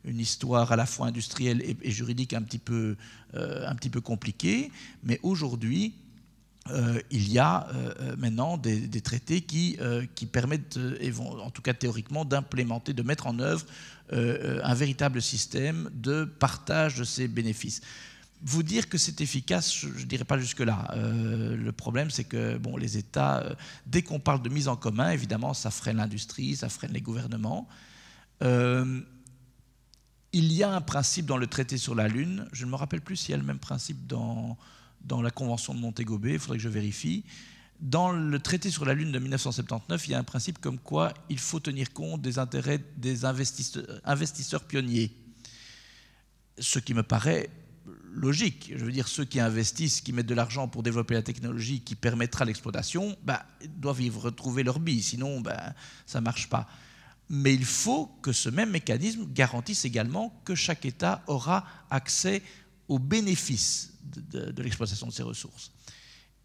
une histoire à la fois industrielle et juridique un petit peu compliquée. Mais aujourd'hui, il y a maintenant des traités qui permettent, en tout cas théoriquement, d'implémenter, de mettre en œuvre un véritable système de partage de ces bénéfices. Vous dire que c'est efficace, je ne dirais pas jusque-là. Le problème, c'est que les États, dès qu'on parle de mise en commun, évidemment, ça freine l'industrie, ça freine les gouvernements. Il y a un principe dans le traité sur la Lune, je ne me rappelle plus s'il y a le même principe dans la Convention de Montego Bay, il faudrait que je vérifie. Dans le traité sur la Lune de 1979, il y a un principe comme quoi il faut tenir compte des intérêts des investisseurs pionniers. Ce qui me paraît logique. Je veux dire, ceux qui investissent, qui mettent de l'argent pour développer la technologie qui permettra l'exploitation, doivent y retrouver leur bille, sinon ça ne marche pas. Mais il faut que ce même mécanisme garantisse également que chaque État aura accès aux bénéfices de l'exploitation de ces ressources.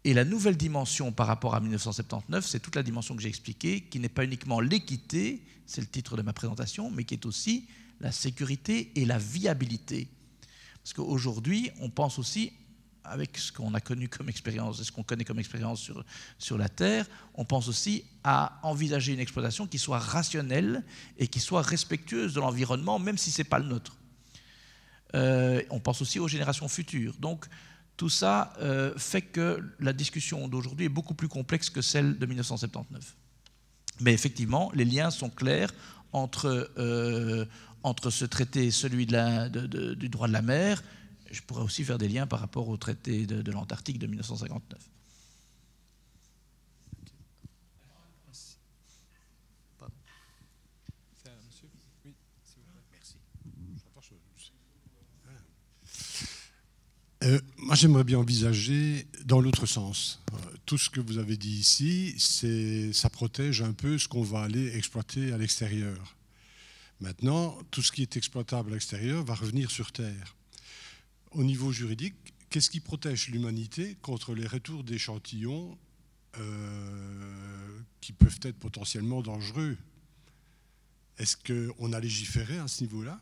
Et la nouvelle dimension par rapport à 1979, c'est toute la dimension que j'ai expliquée, qui n'est pas uniquement l'équité, c'est le titre de ma présentation, mais qui est aussi la sécurité et la viabilité. Parce qu'aujourd'hui, on pense aussi, avec ce qu'on a connu comme expérience, ce qu'on connaît comme expérience sur la Terre, on pense aussi à envisager une exploitation qui soit rationnelle et qui soit respectueuse de l'environnement, même si ce n'est pas le nôtre. On pense aussi aux générations futures. Donc, tout ça fait que la discussion d'aujourd'hui est beaucoup plus complexe que celle de 1979. Mais effectivement, les liens sont clairs entre ce traité et celui du droit de la mer. Je pourrais aussi faire des liens par rapport au traité de l'Antarctique de 1959. Moi, j'aimerais bien envisager dans l'autre sens. Tout ce que vous avez dit ici, ça protège un peu ce qu'on va aller exploiter à l'extérieur. Maintenant, tout ce qui est exploitable à l'extérieur va revenir sur Terre. Au niveau juridique, qu'est-ce qui protège l'humanité contre les retours d'échantillons qui peuvent être potentiellement dangereux? Est-ce qu'on a légiféré à ce niveau-là?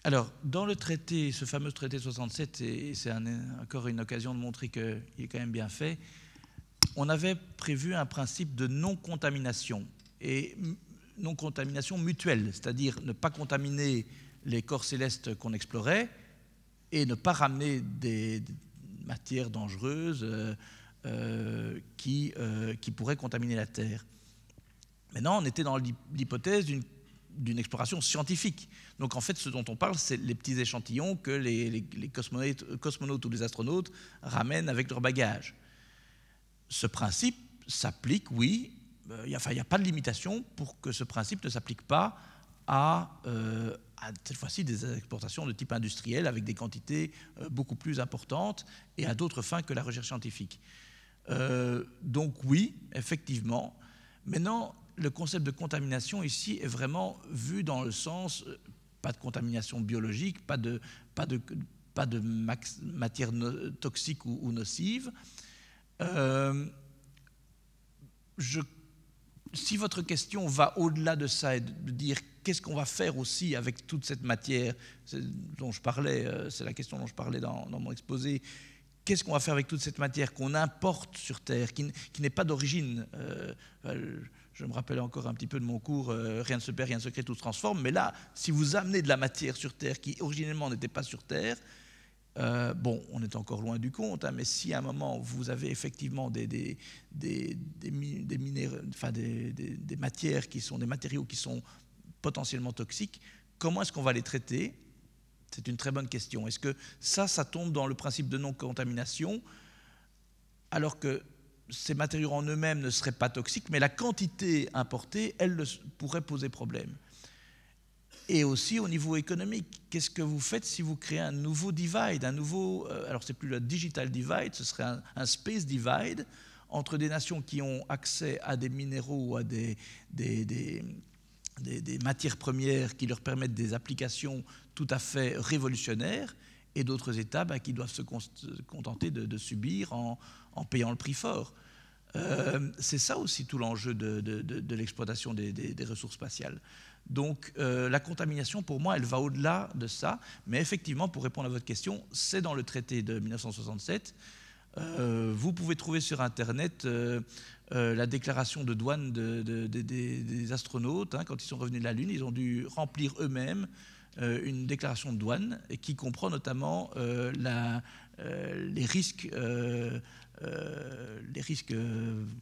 Alors, dans le traité, ce fameux traité de 67, et c'est encore une occasion de montrer qu'il est quand même bien fait, on avait prévu un principe de non-contamination, et non-contamination mutuelle, c'est-à-dire ne pas contaminer les corps célestes qu'on explorait et ne pas ramener des matières dangereuses qui pourraient contaminer la Terre. Maintenant, on était dans l'hypothèse d'une exploration scientifique. Donc en fait, ce dont on parle, c'est les petits échantillons que les cosmonautes ou les astronautes ramènent avec leur bagage. Ce principe s'applique, oui. Il n'y a pas de limitation pour que ce principe ne s'applique pas à cette fois-ci des exportations de type industriel avec des quantités beaucoup plus importantes et à d'autres fins que la recherche scientifique. Donc oui, effectivement. Maintenant, le concept de contamination ici est vraiment vu dans le sens, pas de contamination biologique, pas de matière toxique ou nocive. Si votre question va au-delà de ça et de dire qu'est-ce qu'on va faire aussi avec toute cette matière dont je parlais, c'est la question dont je parlais dans mon exposé, qu'est-ce qu'on va faire avec toute cette matière qu'on importe sur Terre, qui n'est pas d'origine, je me rappelle encore un petit peu de mon cours, rien ne se perd, rien ne se crée, tout se transforme, mais là, si vous amenez de la matière sur Terre qui originellement n'était pas sur Terre, bon, on est encore loin du compte, hein, mais si à un moment vous avez effectivement des matières qui sont des matériaux qui sont potentiellement toxiques, comment est-ce qu'on va les traiter? C'est une très bonne question. Est-ce que ça tombe dans le principe de non-contamination, alors que ces matériaux en eux-mêmes ne seraient pas toxiques, mais la quantité importée, elle, pourrait poser problème? Et aussi au niveau économique, qu'est-ce que vous faites si vous créez un nouveau divide, alors c'est plus le digital divide, ce serait un space divide entre des nations qui ont accès à des minéraux ou à des matières premières qui leur permettent des applications tout à fait révolutionnaires, et d'autres États qui doivent se contenter de subir en payant le prix fort. C'est ça aussi tout l'enjeu de l'exploitation des ressources spatiales. Donc la contamination, pour moi, elle va au-delà de ça, mais effectivement, pour répondre à votre question, c'est dans le traité de 1967. Vous pouvez trouver sur Internet la déclaration de douane des astronautes. Hein, quand ils sont revenus de la Lune, ils ont dû remplir eux-mêmes une déclaration de douane qui comprend notamment les risques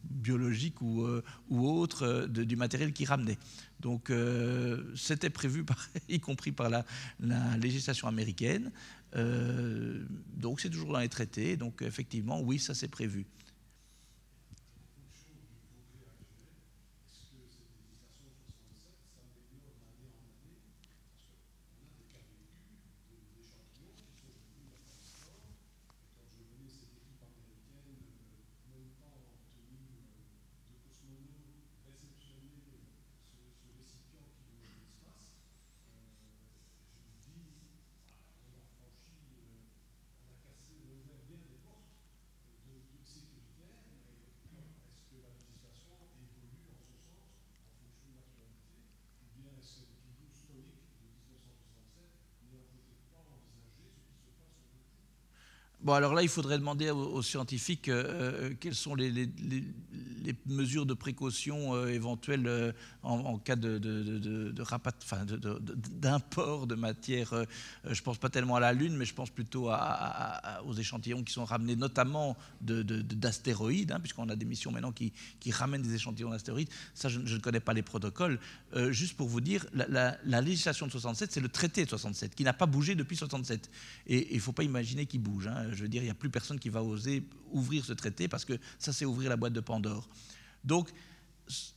biologiques ou autres du matériel qu'ils ramenaient. Donc c'était prévu, y compris par la législation américaine. Donc c'est toujours dans les traités. Donc effectivement, oui, ça c'est prévu. Bon, alors là, il faudrait demander aux scientifiques quelles sont les mesures de précaution éventuelles en cas d'import de matière. Je ne pense pas tellement à la Lune, mais je pense plutôt aux échantillons qui sont ramenés notamment d'astéroïdes, hein, puisqu'on a des missions maintenant qui ramènent des échantillons d'astéroïdes. Ça, je ne connais pas les protocoles. Juste pour vous dire, la législation de 67, c'est le traité de 67, qui n'a pas bougé depuis 67. Et il ne faut pas imaginer qu'il bouge. Hein. Je veux dire, il n'y a plus personne qui va oser ouvrir ce traité parce que ça, c'est ouvrir la boîte de Pandore. Donc,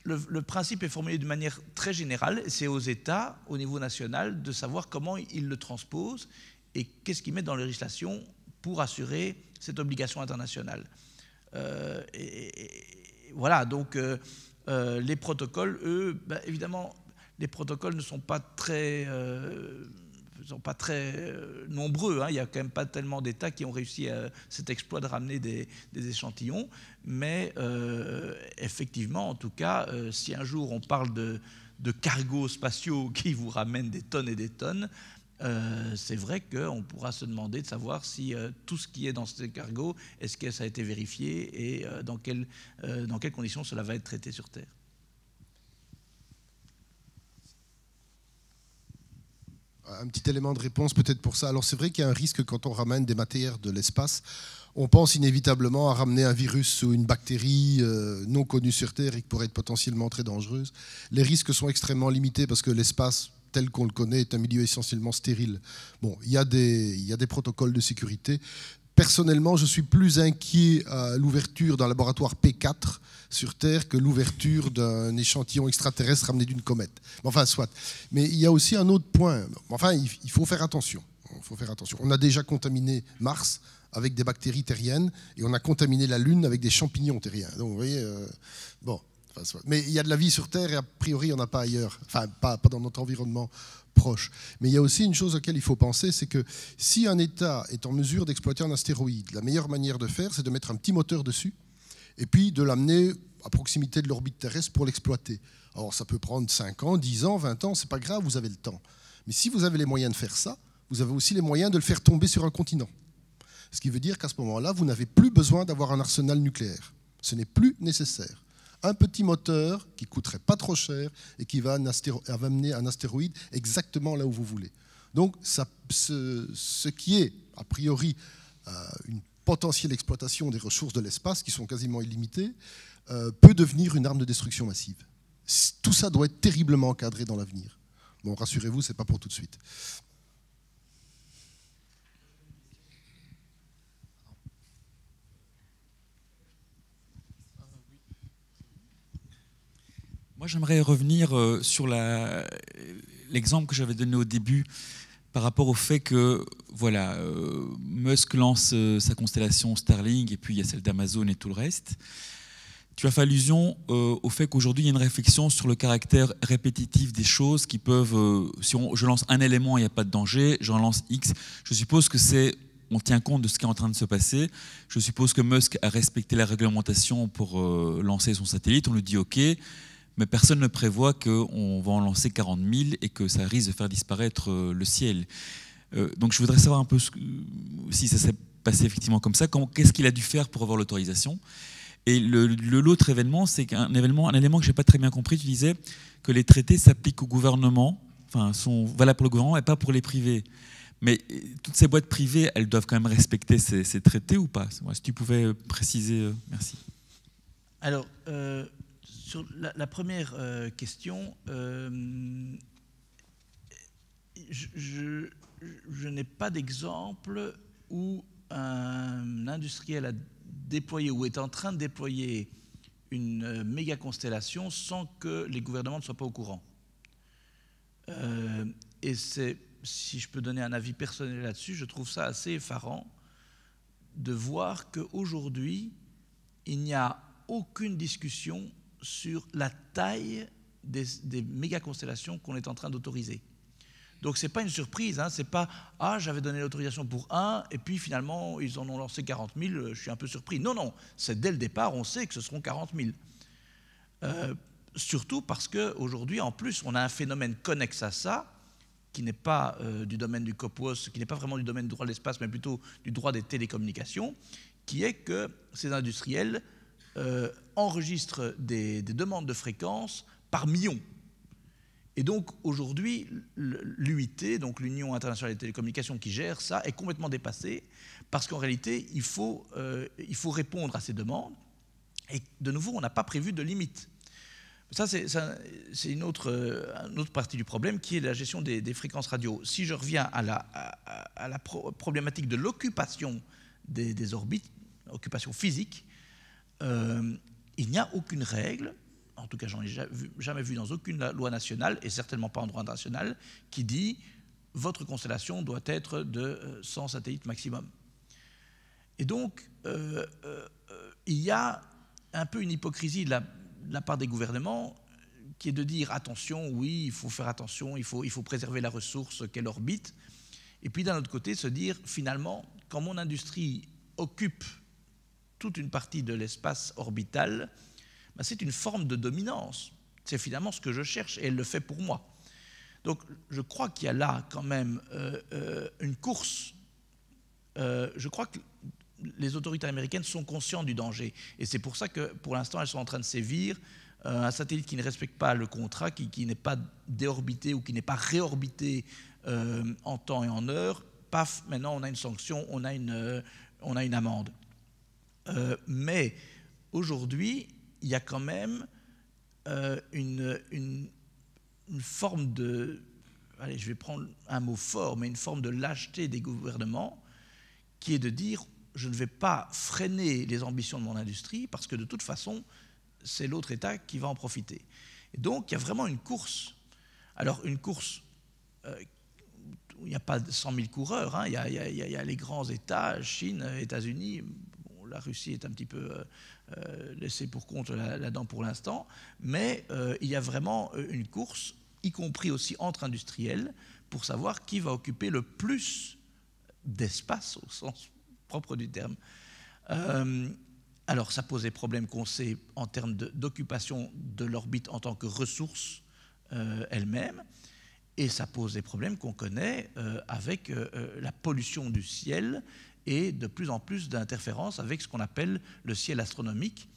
le principe est formulé d'une manière très générale. C'est aux États, au niveau national, de savoir comment ils le transposent et qu'est-ce qu'ils mettent dans la législation pour assurer cette obligation internationale. Voilà, donc les protocoles, eux, évidemment, les protocoles ne sont pas très... nombreux, hein. Il n'y a quand même pas tellement d'États qui ont réussi cet exploit de ramener des échantillons, mais effectivement, en tout cas, si un jour on parle de cargos spatiaux qui vous ramènent des tonnes et des tonnes, c'est vrai qu'on pourra se demander de savoir si tout ce qui est dans ces cargos, est-ce que ça a été vérifié et dans quelles conditions cela va être traité sur Terre. Un petit élément de réponse peut-être pour ça. Alors c'est vrai qu'il y a un risque quand on ramène des matières de l'espace. On pense inévitablement à ramener un virus ou une bactérie non connue sur Terre et qui pourrait être potentiellement très dangereuse. Les risques sont extrêmement limités parce que l'espace tel qu'on le connaît est un milieu essentiellement stérile. Bon, il y a des protocoles de sécurité. Personnellement, je suis plus inquiet à l'ouverture d'un laboratoire P4 sur Terre que l'ouverture d'un échantillon extraterrestre ramené d'une comète. Enfin, soit. Mais il y a aussi un autre point. Enfin, il faut faire attention. On a déjà contaminé Mars avec des bactéries terriennes et on a contaminé la Lune avec des champignons terriens. Donc, vous voyez, bon. Enfin, soit. Mais il y a de la vie sur Terre et a priori, il n'y en a pas ailleurs. Enfin, pas dans notre environnement proche. Mais il y a aussi une chose auquel il faut penser, c'est que si un État est en mesure d'exploiter un astéroïde, la meilleure manière de faire, c'est de mettre un petit moteur dessus et puis de l'amener à proximité de l'orbite terrestre pour l'exploiter. Alors ça peut prendre 5 ans, 10 ans, 20 ans, c'est pas grave, vous avez le temps. Mais si vous avez les moyens de faire ça, vous avez aussi les moyens de le faire tomber sur un continent. Ce qui veut dire qu'à ce moment-là, vous n'avez plus besoin d'avoir un arsenal nucléaire. Ce n'est plus nécessaire. Un petit moteur qui ne coûterait pas trop cher et qui va amener un astéroïde exactement là où vous voulez. Donc ce qui est, a priori, une potentielle exploitation des ressources de l'espace, qui sont quasiment illimitées, peut devenir une arme de destruction massive. Tout ça doit être terriblement encadré dans l'avenir. Bon, rassurez-vous, ce n'est pas pour tout de suite. Moi, j'aimerais revenir sur l'exemple que j'avais donné au début par rapport au fait que voilà, Musk lance sa constellation Starlink et puis il y a celle d'Amazon et tout le reste. Tu as fait allusion au fait qu'aujourd'hui, il y a une réflexion sur le caractère répétitif des choses qui peuvent... si je lance un élément, il n'y a pas de danger, j'en lance X. Je suppose que on tient compte de ce qui est en train de se passer. Je suppose que Musk a respecté la réglementation pour lancer son satellite. On lui dit OK. Mais personne ne prévoit qu'on va en lancer 40 000 et que ça risque de faire disparaître le ciel. Donc je voudrais savoir un peu si ça s'est passé effectivement comme ça, qu'est-ce qu'il a dû faire pour avoir l'autorisation. Et l'autre événement, c'est un élément que je n'ai pas très bien compris. Tu disais que les traités s'appliquent au gouvernement, enfin sont valables pour le gouvernement et pas pour les privés. Mais toutes ces boîtes privées, elles doivent quand même respecter ces traités ou pas? Si tu pouvais préciser, merci. Alors, sur la première question, je n'ai pas d'exemple où un industriel a déployé ou est en train de déployer une méga constellation sans que les gouvernements ne soient pas au courant. Et si je peux donner un avis personnel là-dessus, je trouve ça assez effarant de voir qu'aujourd'hui, il n'y a aucune discussion sur la taille des méga-constellations qu'on est en train d'autoriser. Donc ce n'est pas une surprise, hein, c'est pas « Ah, j'avais donné l'autorisation pour un, et puis finalement, ils en ont lancé 40 000, je suis un peu surpris. » Non, non, c'est dès le départ, on sait que ce seront 40 000. Surtout parce qu'aujourd'hui, en plus, on a un phénomène connexe à ça, qui n'est pas du domaine du COPUOS, qui n'est pas vraiment du domaine du droit de l'espace, mais plutôt du droit des télécommunications, qui est que ces industriels enregistrent des demandes de fréquences par millions. Et donc aujourd'hui, l'UIT, donc l'Union internationale des télécommunications qui gère ça, est complètement dépassée parce qu'en réalité, il faut répondre à ces demandes. Et de nouveau, on n'a pas prévu de limite. Ça, c'est une autre partie du problème qui est la gestion des fréquences radio. Si je reviens à la problématique de l'occupation des orbites, occupation physique, il n'y a aucune règle, en tout cas j'en ai jamais vu dans aucune loi nationale, et certainement pas en droit international, qui dit votre constellation doit être de 100 satellites maximum. Et donc, il y a un peu une hypocrisie de la part des gouvernements qui est de dire attention, oui, il faut faire attention, il faut préserver la ressource qu'est l'orbite, et puis d'un autre côté se dire finalement, quand mon industrie occupe toute une partie de l'espace orbital, ben c'est une forme de dominance. C'est finalement ce que je cherche et elle le fait pour moi. Donc je crois qu'il y a là quand même une course. Je crois que les autorités américaines sont conscientes du danger. Et c'est pour ça que pour l'instant elles sont en train de sévir. Un satellite qui ne respecte pas le contrat, qui n'est pas déorbité ou qui n'est pas réorbité en temps et en heure, paf, maintenant on a une sanction, on a une amende. Mais aujourd'hui, il y a quand même une forme de, allez, je vais prendre un mot fort, mais une forme de lâcheté des gouvernements qui est de dire je ne vais pas freiner les ambitions de mon industrie parce que de toute façon, c'est l'autre État qui va en profiter. Et donc, il y a vraiment une course. Alors, une course où il n'y a pas 100 000 coureurs, hein. Il y a les grands États, Chine, États-Unis. Bon, la Russie est un petit peu laissée pour compte là-dedans pour l'instant, mais il y a vraiment une course, y compris aussi entre industriels, pour savoir qui va occuper le plus d'espace au sens propre du terme. Alors ça pose des problèmes qu'on sait en termes d'occupation de l'orbite en tant que ressource elle-même, et ça pose des problèmes qu'on connaît avec la pollution du ciel et de plus en plus d'interférences avec ce qu'on appelle le ciel astronomique.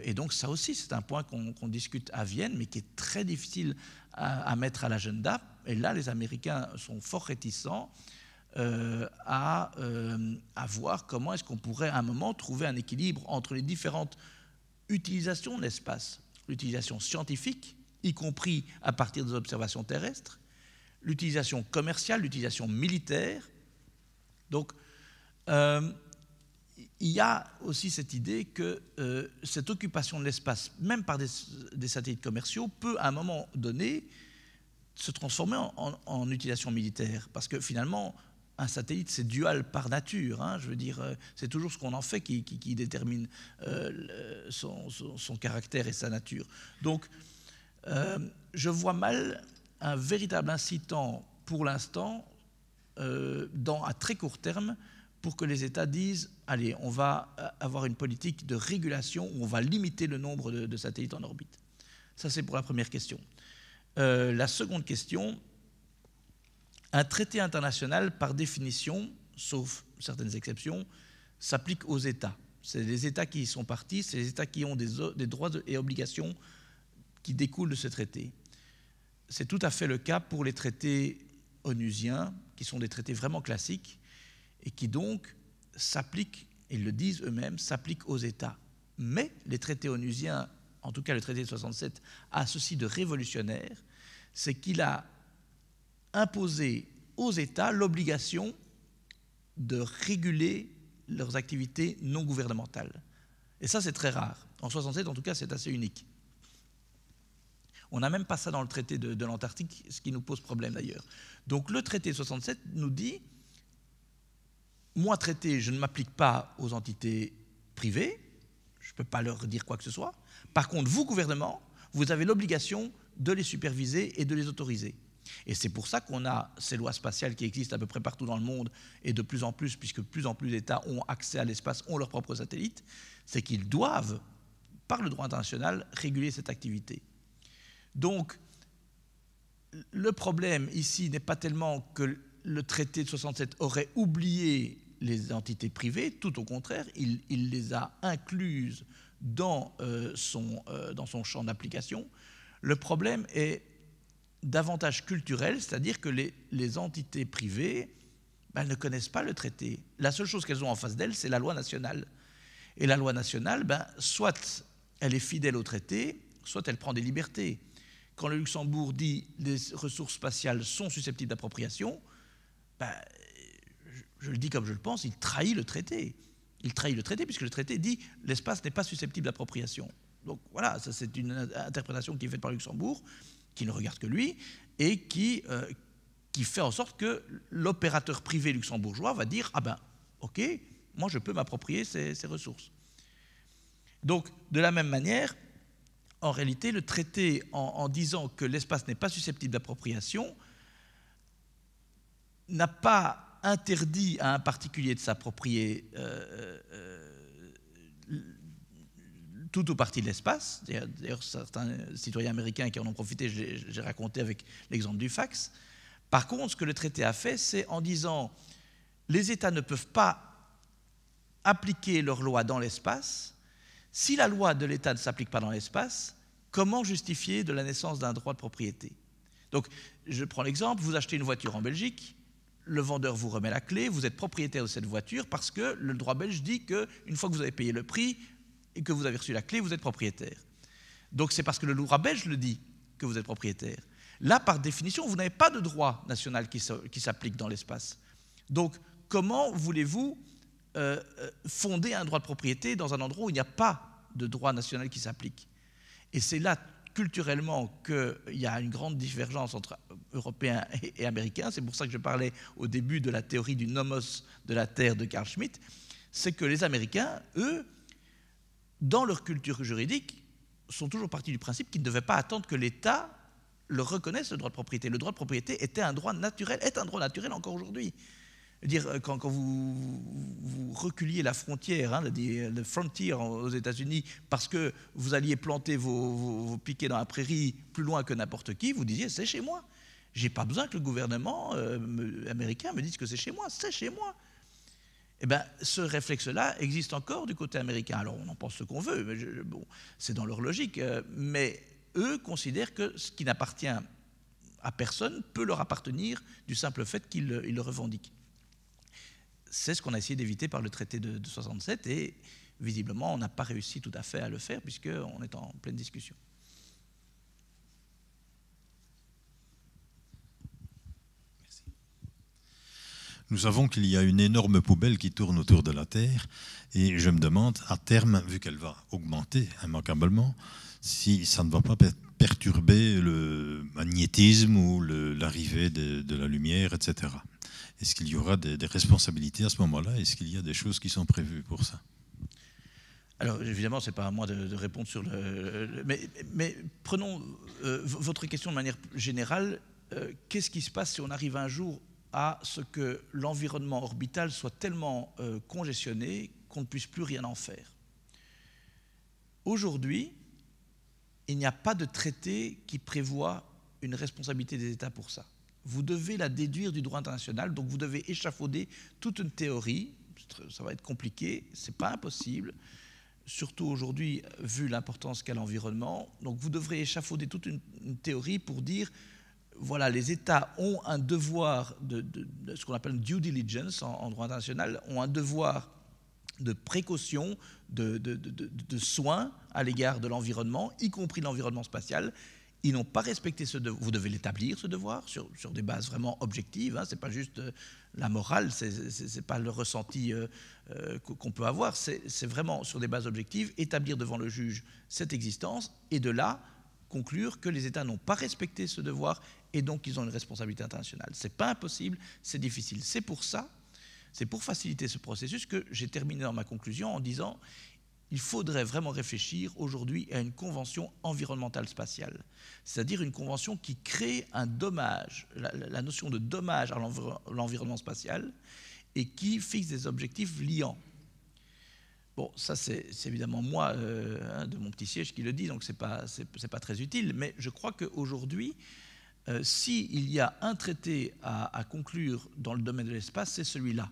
Et donc ça aussi, c'est un point qu'on discute à Vienne, mais qui est très difficile à mettre à l'agenda. Et là, les Américains sont fort réticents à voir comment est-ce qu'on pourrait à un moment trouver un équilibre entre les différentes utilisations de l'espace, l'utilisation scientifique, y compris à partir des observations terrestres, l'utilisation commerciale, l'utilisation militaire. Donc, il y a aussi cette idée que cette occupation de l'espace, même par des satellites commerciaux, peut à un moment donné se transformer en utilisation militaire. Parce que finalement, un satellite, c'est dual par nature. Hein, je veux dire, c'est toujours ce qu'on en fait qui détermine son caractère et sa nature. Donc, je vois mal un véritable incitant pour l'instant, à très court terme, pour que les États disent « Allez, on va avoir une politique de régulation où on va limiter le nombre de satellites en orbite ». Ça, c'est pour la première question. La seconde question, un traité international, par définition, sauf certaines exceptions, s'applique aux États. C'est les États qui y sont partis, c'est les États qui ont des droits et obligations qui découlent de ce traité. C'est tout à fait le cas pour les traités onusiens, qui sont des traités vraiment classiques, et qui donc s'appliquent, ils le disent eux-mêmes, s'appliquent aux États. Mais les traités onusiens, en tout cas le traité de 67, a ceci de révolutionnaire, c'est qu'il a imposé aux États l'obligation de réguler leurs activités non gouvernementales. Et ça, c'est très rare. En 67, en tout cas, c'est assez unique. On n'a même pas ça dans le traité de l'Antarctique, ce qui nous pose problème d'ailleurs. Donc le traité de 67 nous dit, moi, traité, je ne m'applique pas aux entités privées, je ne peux pas leur dire quoi que ce soit. Par contre, vous, gouvernement, vous avez l'obligation de les superviser et de les autoriser. Et c'est pour ça qu'on a ces lois spatiales qui existent à peu près partout dans le monde, et de plus en plus, puisque de plus en plus d'États ont accès à l'espace, ont leurs propres satellites, c'est qu'ils doivent, par le droit international, réguler cette activité. Donc, le problème ici n'est pas tellement que le traité de 67 aurait oublié les entités privées, tout au contraire, il les a incluses dans son champ d'application. Le problème est davantage culturel, c'est-à-dire que les entités privées elles ne connaissent pas le traité. La seule chose qu'elles ont en face d'elles, c'est la loi nationale. Et la loi nationale, soit elle est fidèle au traité, soit elle prend des libertés. Quand le Luxembourg dit « les ressources spatiales sont susceptibles d'appropriation », je le dis comme je le pense, il trahit le traité. Il trahit le traité puisque le traité dit « l'espace n'est pas susceptible d'appropriation ». Donc voilà, ça c'est une interprétation qui est faite par Luxembourg, qui ne regarde que lui, et qui fait en sorte que l'opérateur privé luxembourgeois va dire « Ah ben, ok, moi je peux m'approprier ces ressources ». Donc, de la même manière, en réalité, le traité, en disant que l'espace n'est pas susceptible d'appropriation, n'a pas interdit à un particulier de s'approprier tout ou partie de l'espace. D'ailleurs, certains citoyens américains qui en ont profité, j'ai raconté avec l'exemple du fax. Par contre, ce que le traité a fait, c'est en disant les États ne peuvent pas appliquer leur loi dans l'espace. Si la loi de l'État ne s'applique pas dans l'espace, comment justifier de la naissance d'un droit de propriété? Donc, je prends l'exemple, vous achetez une voiture en Belgique, le vendeur vous remet la clé, vous êtes propriétaire de cette voiture parce que le droit belge dit qu'une fois que vous avez payé le prix et que vous avez reçu la clé, vous êtes propriétaire. Donc, c'est parce que le droit belge le dit que vous êtes propriétaire. Là, par définition, vous n'avez pas de droit national qui s'applique dans l'espace. Donc, comment voulez-vous fonder un droit de propriété dans un endroit où il n'y a pas de droit national qui s'applique? Et c'est là, culturellement, qu'il y a une grande divergence entre Européens et Américains. C'est pour ça que je parlais au début de la théorie du nomos de la Terre de Carl Schmitt. C'est que les Américains, eux, dans leur culture juridique, sont toujours partis du principe qu'ils ne devaient pas attendre que l'État leur reconnaisse le droit de propriété. Le droit de propriété était un droit naturel, est un droit naturel encore aujourd'hui. Quand vous reculiez la frontière, hein, le frontier aux États-Unis, parce que vous alliez planter vos piquets dans la prairie plus loin que n'importe qui, vous disiez c'est chez moi. J'ai pas besoin que le gouvernement américain me dise que c'est chez moi, c'est chez moi. Eh bien, ce réflexe-là existe encore du côté américain. Alors, on en pense ce qu'on veut, mais bon, c'est dans leur logique. Mais eux considèrent que ce qui n'appartient à personne peut leur appartenir du simple fait qu'ils le revendiquent. C'est ce qu'on a essayé d'éviter par le traité de 67 et visiblement on n'a pas réussi tout à fait à le faire puisqu'on est en pleine discussion. Merci. Nous savons qu'il y a une énorme poubelle qui tourne autour de la Terre et je me demande à terme, vu qu'elle va augmenter immanquablement, si ça ne va pas perturber le magnétisme ou l'arrivée de la lumière, etc. Est-ce qu'il y aura des responsabilités à ce moment-là? Est-ce qu'il y a des choses qui sont prévues pour ça? Alors, évidemment, ce n'est pas à moi de répondre sur mais prenons votre question de manière générale. Qu'est-ce qui se passe si on arrive un jour à ce que l'environnement orbital soit tellement congestionné qu'on ne puisse plus rien en faire? Aujourd'hui, il n'y a pas de traité qui prévoit une responsabilité des États pour ça. Vous devez la déduire du droit international, donc vous devez échafauder toute une théorie. Ça va être compliqué, ce n'est pas impossible, surtout aujourd'hui, vu l'importance qu'a l'environnement. Donc vous devrez échafauder toute une théorie pour dire, voilà, les États ont un devoir de ce qu'on appelle due diligence en droit international, ont un devoir de précaution, de soins à l'égard de l'environnement, y compris l'environnement spatial. Ils n'ont pas respecté ce devoir. Vous devez l'établir, ce devoir, sur des bases vraiment objectives. Hein. Ce n'est pas juste la morale, ce n'est pas le ressenti qu'on peut avoir. C'est vraiment sur des bases objectives, établir devant le juge cette existence et de là conclure que les États n'ont pas respecté ce devoir et donc ils ont une responsabilité internationale. Ce n'est pas impossible, c'est difficile. C'est pour ça, c'est pour faciliter ce processus que j'ai terminé dans ma conclusion en disant il faudrait vraiment réfléchir aujourd'hui à une convention environnementale spatiale, c'est-à-dire une convention qui crée un dommage, la notion de dommage à l'environnement spatial et qui fixe des objectifs liants. Bon, ça c'est évidemment moi, de mon petit siège qui le dit, donc c'est pas très utile, mais je crois qu'aujourd'hui, s'il y a un traité à conclure dans le domaine de l'espace, c'est celui-là.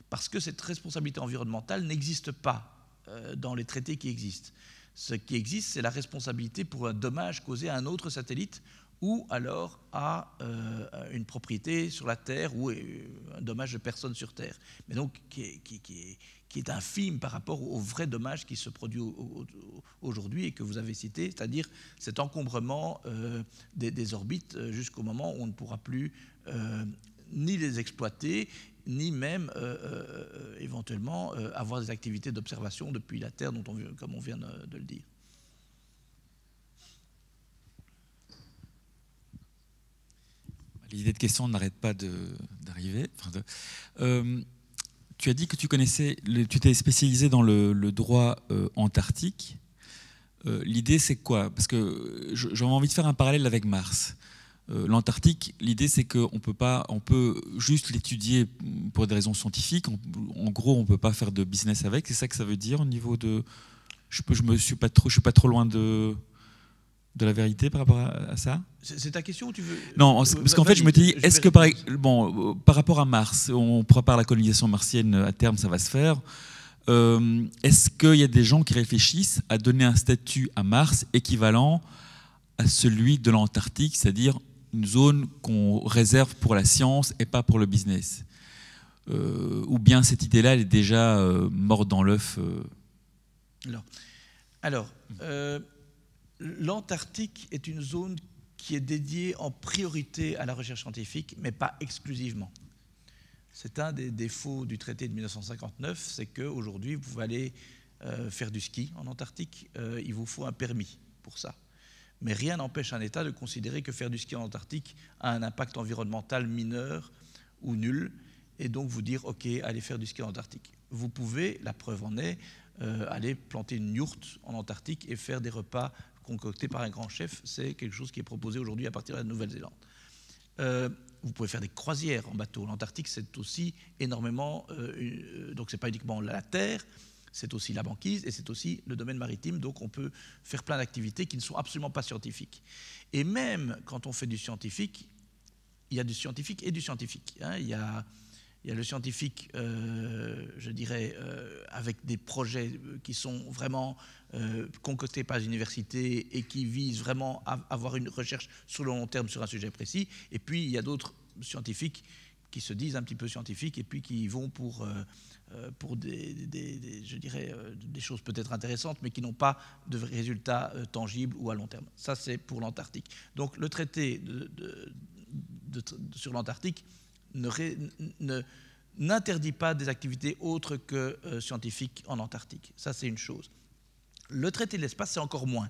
Parce que cette responsabilité environnementale n'existe pas dans les traités qui existent. Ce qui existe, c'est la responsabilité pour un dommage causé à un autre satellite ou alors à une propriété sur la Terre ou un dommage de personne sur Terre. Mais donc qui est infime par rapport au vrai dommage qui se produit aujourd'hui et que vous avez cité, c'est-à-dire cet encombrement des orbites jusqu'au moment où on ne pourra plus ni les exploiter, ni même éventuellement avoir des activités d'observation depuis la Terre, comme on vient de le dire. L'idée de question n'arrête pas d'arriver. Tu as dit que tu t'es spécialisé dans le droit antarctique. L'idée, c'est quoi? Parce que j'ai envie de faire un parallèle avec Mars. L'Antarctique, l'idée, c'est qu'on peut juste l'étudier pour des raisons scientifiques. En gros, on ne peut pas faire de business avec. C'est ça que ça veut dire au niveau de... Je suis pas trop loin de la vérité par rapport à ça. C'est ta question ou tu veux... Non, parce qu'en fait, je me dis, est-ce que par rapport à Mars, on prépare la colonisation martienne, à terme, ça va se faire. Est-ce qu'il y a des gens qui réfléchissent à donner un statut à Mars équivalent à celui de l'Antarctique, c'est-à-dire une zone qu'on réserve pour la science et pas pour le business? Ou bien cette idée-là, elle est déjà morte dans l'œuf? Alors, l'Antarctique est une zone qui est dédiée en priorité à la recherche scientifique, mais pas exclusivement. C'est un des défauts du traité de 1959, c'est qu'aujourd'hui, vous pouvez aller faire du ski en Antarctique, il vous faut un permis pour ça. Mais rien n'empêche un État de considérer que faire du ski en Antarctique a un impact environnemental mineur ou nul, et donc vous dire, OK, allez faire du ski en Antarctique. Vous pouvez, la preuve en est, aller planter une yourte en Antarctique et faire des repas concoctés par un grand chef. C'est quelque chose qui est proposé aujourd'hui à partir de la Nouvelle-Zélande. Vous pouvez faire des croisières en bateau. L'Antarctique, c'est aussi énormément... donc, ce n'est pas uniquement la terre, c'est aussi la banquise et c'est aussi le domaine maritime. Donc, on peut faire plein d'activités qui ne sont absolument pas scientifiques. Et même quand on fait du scientifique, il y a du scientifique et du scientifique. Hein. Il y a le scientifique, je dirais, avec des projets qui sont vraiment concoctés par les universités et qui visent vraiment à avoir une recherche sur le long terme sur un sujet précis. Et puis, il y a d'autres scientifiques qui se disent un petit peu scientifiques et puis qui vont pour je dirais, des choses peut-être intéressantes, mais qui n'ont pas de résultats tangibles ou à long terme. Ça, c'est pour l'Antarctique. Donc, le traité sur l'Antarctique n'interdit pas des activités autres que scientifiques en Antarctique. Ça, c'est une chose. Le traité de l'espace, c'est encore moins.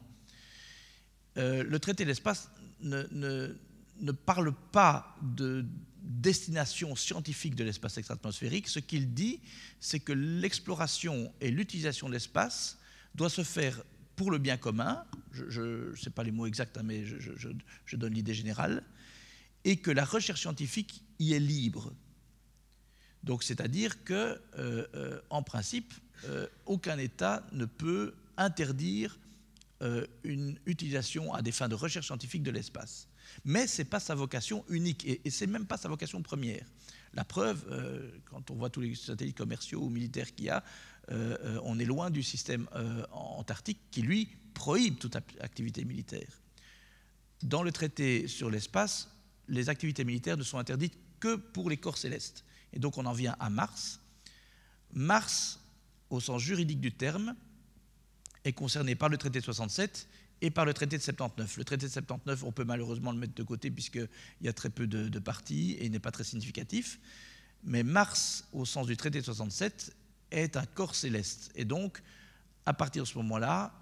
Le traité de l'espace ne parle pas de destination scientifique de l'espace extra-atmosphérique. Ce qu'il dit, c'est que l'exploration et l'utilisation de l'espace doit se faire pour le bien commun. Je ne sais pas les mots exacts, hein, mais je donne l'idée générale. Et que la recherche scientifique y est libre. Donc, c'est-à-dire que, en principe, aucun État ne peut interdire une utilisation à des fins de recherche scientifique de l'espace. Mais ce n'est pas sa vocation unique, et ce n'est même pas sa vocation première. La preuve, quand on voit tous les satellites commerciaux ou militaires qu'il y a, on est loin du système antarctique qui, lui, prohibe toute activité militaire. Dans le traité sur l'espace, les activités militaires ne sont interdites que pour les corps célestes. Et donc on en vient à Mars. Mars, au sens juridique du terme, est concerné par le traité de 67 et par le traité de 79. Le traité de 79, on peut malheureusement le mettre de côté puisqu'il y a très peu de parties et il n'est pas très significatif. Mais Mars, au sens du traité de 67, est un corps céleste. Et donc, à partir de ce moment-là,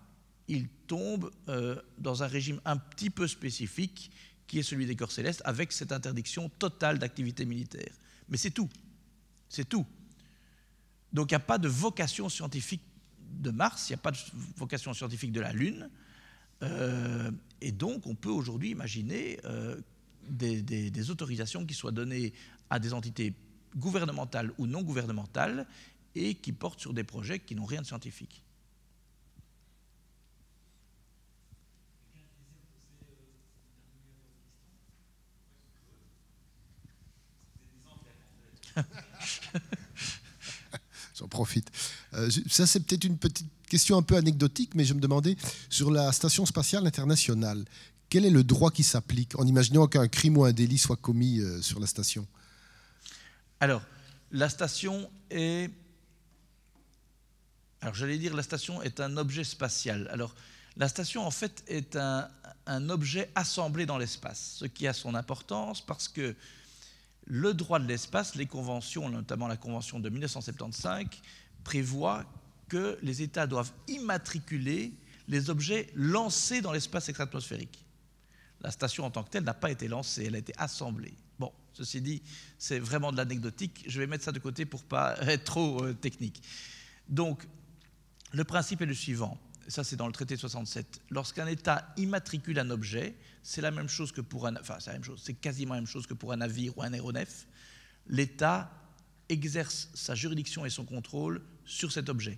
il tombe dans un régime un petit peu spécifique qui est celui des corps célestes, avec cette interdiction totale d'activité militaire. Mais c'est tout. C'est tout. Donc il n'y a pas de vocation scientifique de Mars, il n'y a pas de vocation scientifique de la Lune. Et donc on peut aujourd'hui imaginer des autorisations qui soient données à des entités gouvernementales ou non gouvernementales et qui portent sur des projets qui n'ont rien de scientifique. J'en profite. Ça, c'est peut-être une petite question un peu anecdotique, mais je me demandais, sur la Station spatiale internationale, quel est le droit qui s'applique, en imaginant qu'un crime ou un délit soit commis sur la station? Alors, la station est... Alors, j'allais dire, la station est un objet spatial. Alors, la station, en fait, est un objet assemblé dans l'espace, ce qui a son importance parce que le droit de l'espace, les conventions, notamment la convention de 1975, prévoit que les États doivent immatriculer les objets lancés dans l'espace extra-atmosphérique. La station en tant que telle n'a pas été lancée, elle a été assemblée. Bon, ceci dit, c'est vraiment de l'anecdotique. Je vais mettre ça de côté pour ne pas être trop technique. Donc, le principe est le suivant. Ça, c'est dans le traité de 67. Lorsqu'un État immatricule un objet, c'est la même chose que pour un... Enfin, c'est la même chose, c'est quasiment la même chose que pour un navire ou un aéronef. L'État exerce sa juridiction et son contrôle sur cet objet.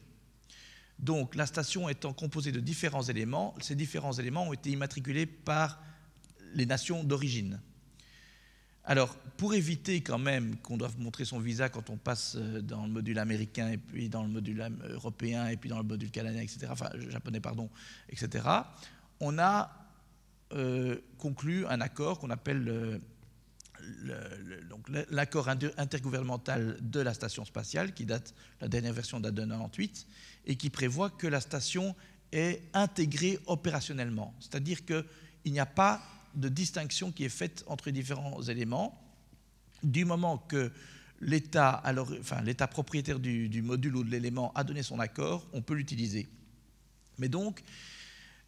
Donc la station étant composée de différents éléments, ces différents éléments ont été immatriculés par les nations d'origine. Alors, pour éviter quand même qu'on doive montrer son visa quand on passe dans le module américain, et puis dans le module européen, et puis dans le module canadien, etc., enfin japonais, pardon, etc., on a conclu un accord qu'on appelle l'accord intergouvernemental de la station spatiale, qui date, la dernière version date de 1998, et qui prévoit que la station est intégrée opérationnellement. C'est-à-dire qu'il n'y a pas de distinction qui est faite entre les différents éléments. Du moment que l'État propriétaire du module ou de l'élément a donné son accord, on peut l'utiliser. Mais donc,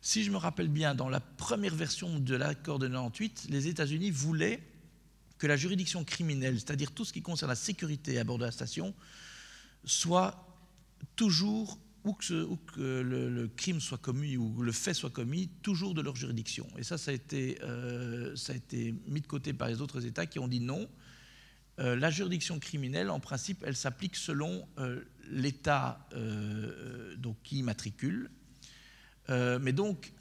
si je me rappelle bien, dans la première version de l'accord de 1998, les États-Unis voulaient que la juridiction criminelle, c'est-à-dire tout ce qui concerne la sécurité à bord de la station, soit toujours, où que le crime soit commis ou le fait soit commis, toujours de leur juridiction. Et ça a été mis de côté par les autres États qui ont dit non. La juridiction criminelle, en principe, elle s'applique selon l'État qui immatricule. Mais donc,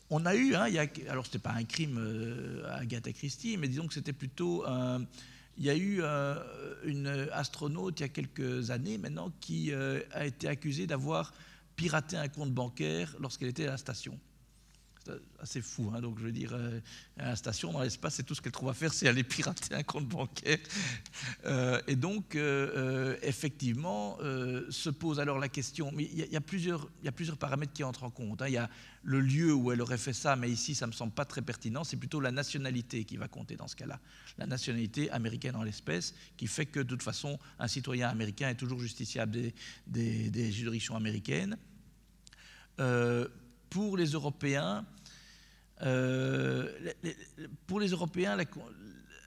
on a eu, alors c'était pas un crime à Agatha Christie, mais disons que c'était plutôt... il y a eu une astronaute il y a quelques années maintenant qui a été accusée d'avoir piraté un compte bancaire lorsqu'elle était à la station. C'est assez fou, hein, donc je veux dire, à la station, dans l'espace, c'est tout ce qu'elle trouve à faire, c'est aller pirater un compte bancaire. Et donc, effectivement, se pose alors la question, mais il y a plusieurs paramètres qui entrent en compte. Hein. Il y a le lieu où elle aurait fait ça, mais ici, ça ne me semble pas très pertinent, c'est plutôt la nationalité qui va compter dans ce cas-là. La nationalité américaine en l'espèce, qui fait que, de toute façon, un citoyen américain est toujours justiciable des juridictions américaines. Pour les Européens,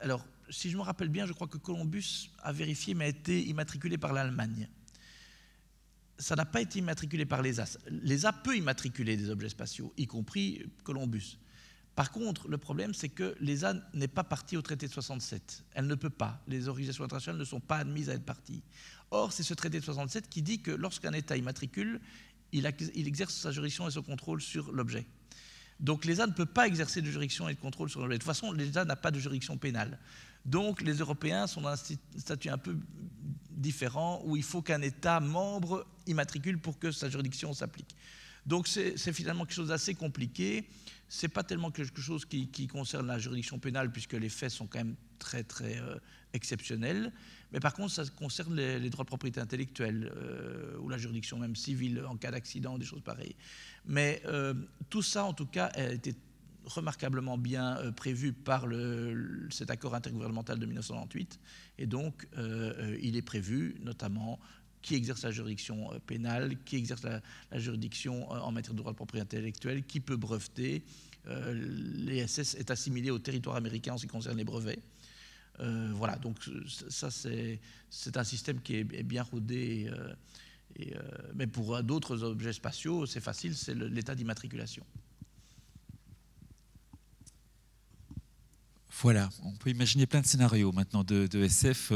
alors si je me rappelle bien, je crois que Columbus a vérifié, mais a été immatriculé par l'Allemagne. Ça n'a pas été immatriculé par l'ESA. L'ESA peut immatriculer des objets spatiaux, y compris Columbus. Par contre, le problème, c'est que l'ESA n'est pas partie au traité de 67. Elle ne peut pas. Les organisations internationales ne sont pas admises à être parties. Or, c'est ce traité de 67 qui dit que lorsqu'un État immatricule, il exerce sa juridiction et son contrôle sur l'objet. Donc l'ESA ne peut pas exercer de juridiction et de contrôle sur l'objet. De toute façon, l'ESA n'a pas de juridiction pénale. Donc les Européens sont dans un statut un peu différent où il faut qu'un État membre immatricule pour que sa juridiction s'applique. Donc c'est finalement quelque chose d'assez compliqué. Ce n'est pas tellement quelque chose qui concerne la juridiction pénale puisque les faits sont quand même très très exceptionnels. Mais par contre, ça concerne les droits de propriété intellectuelle ou la juridiction même civile en cas d'accident, des choses pareilles. Mais tout ça, en tout cas, a été remarquablement bien prévu par cet accord intergouvernemental de 1998. Et donc, il est prévu, notamment, qui exerce la juridiction pénale, qui exerce la juridiction en matière de droit de propriété intellectuelle, qui peut breveter. L'ESS est assimilé au territoire américain en ce qui concerne les brevets. Voilà, donc ça c'est un système qui est bien rodé, mais pour d'autres objets spatiaux, c'est facile, c'est l'état d'immatriculation. Voilà, on peut imaginer plein de scénarios maintenant de SF.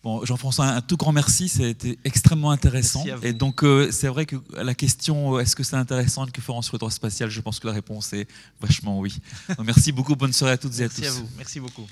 Bon, Jean-François, un tout grand merci, ça a été extrêmement intéressant. Et donc, c'est vrai que à la question, est-ce que c'est intéressant une conférence sur le droit spatial, je pense que la réponse est vachement oui. Donc, merci beaucoup, bonne soirée à toutes et à tous. Merci à vous, merci beaucoup.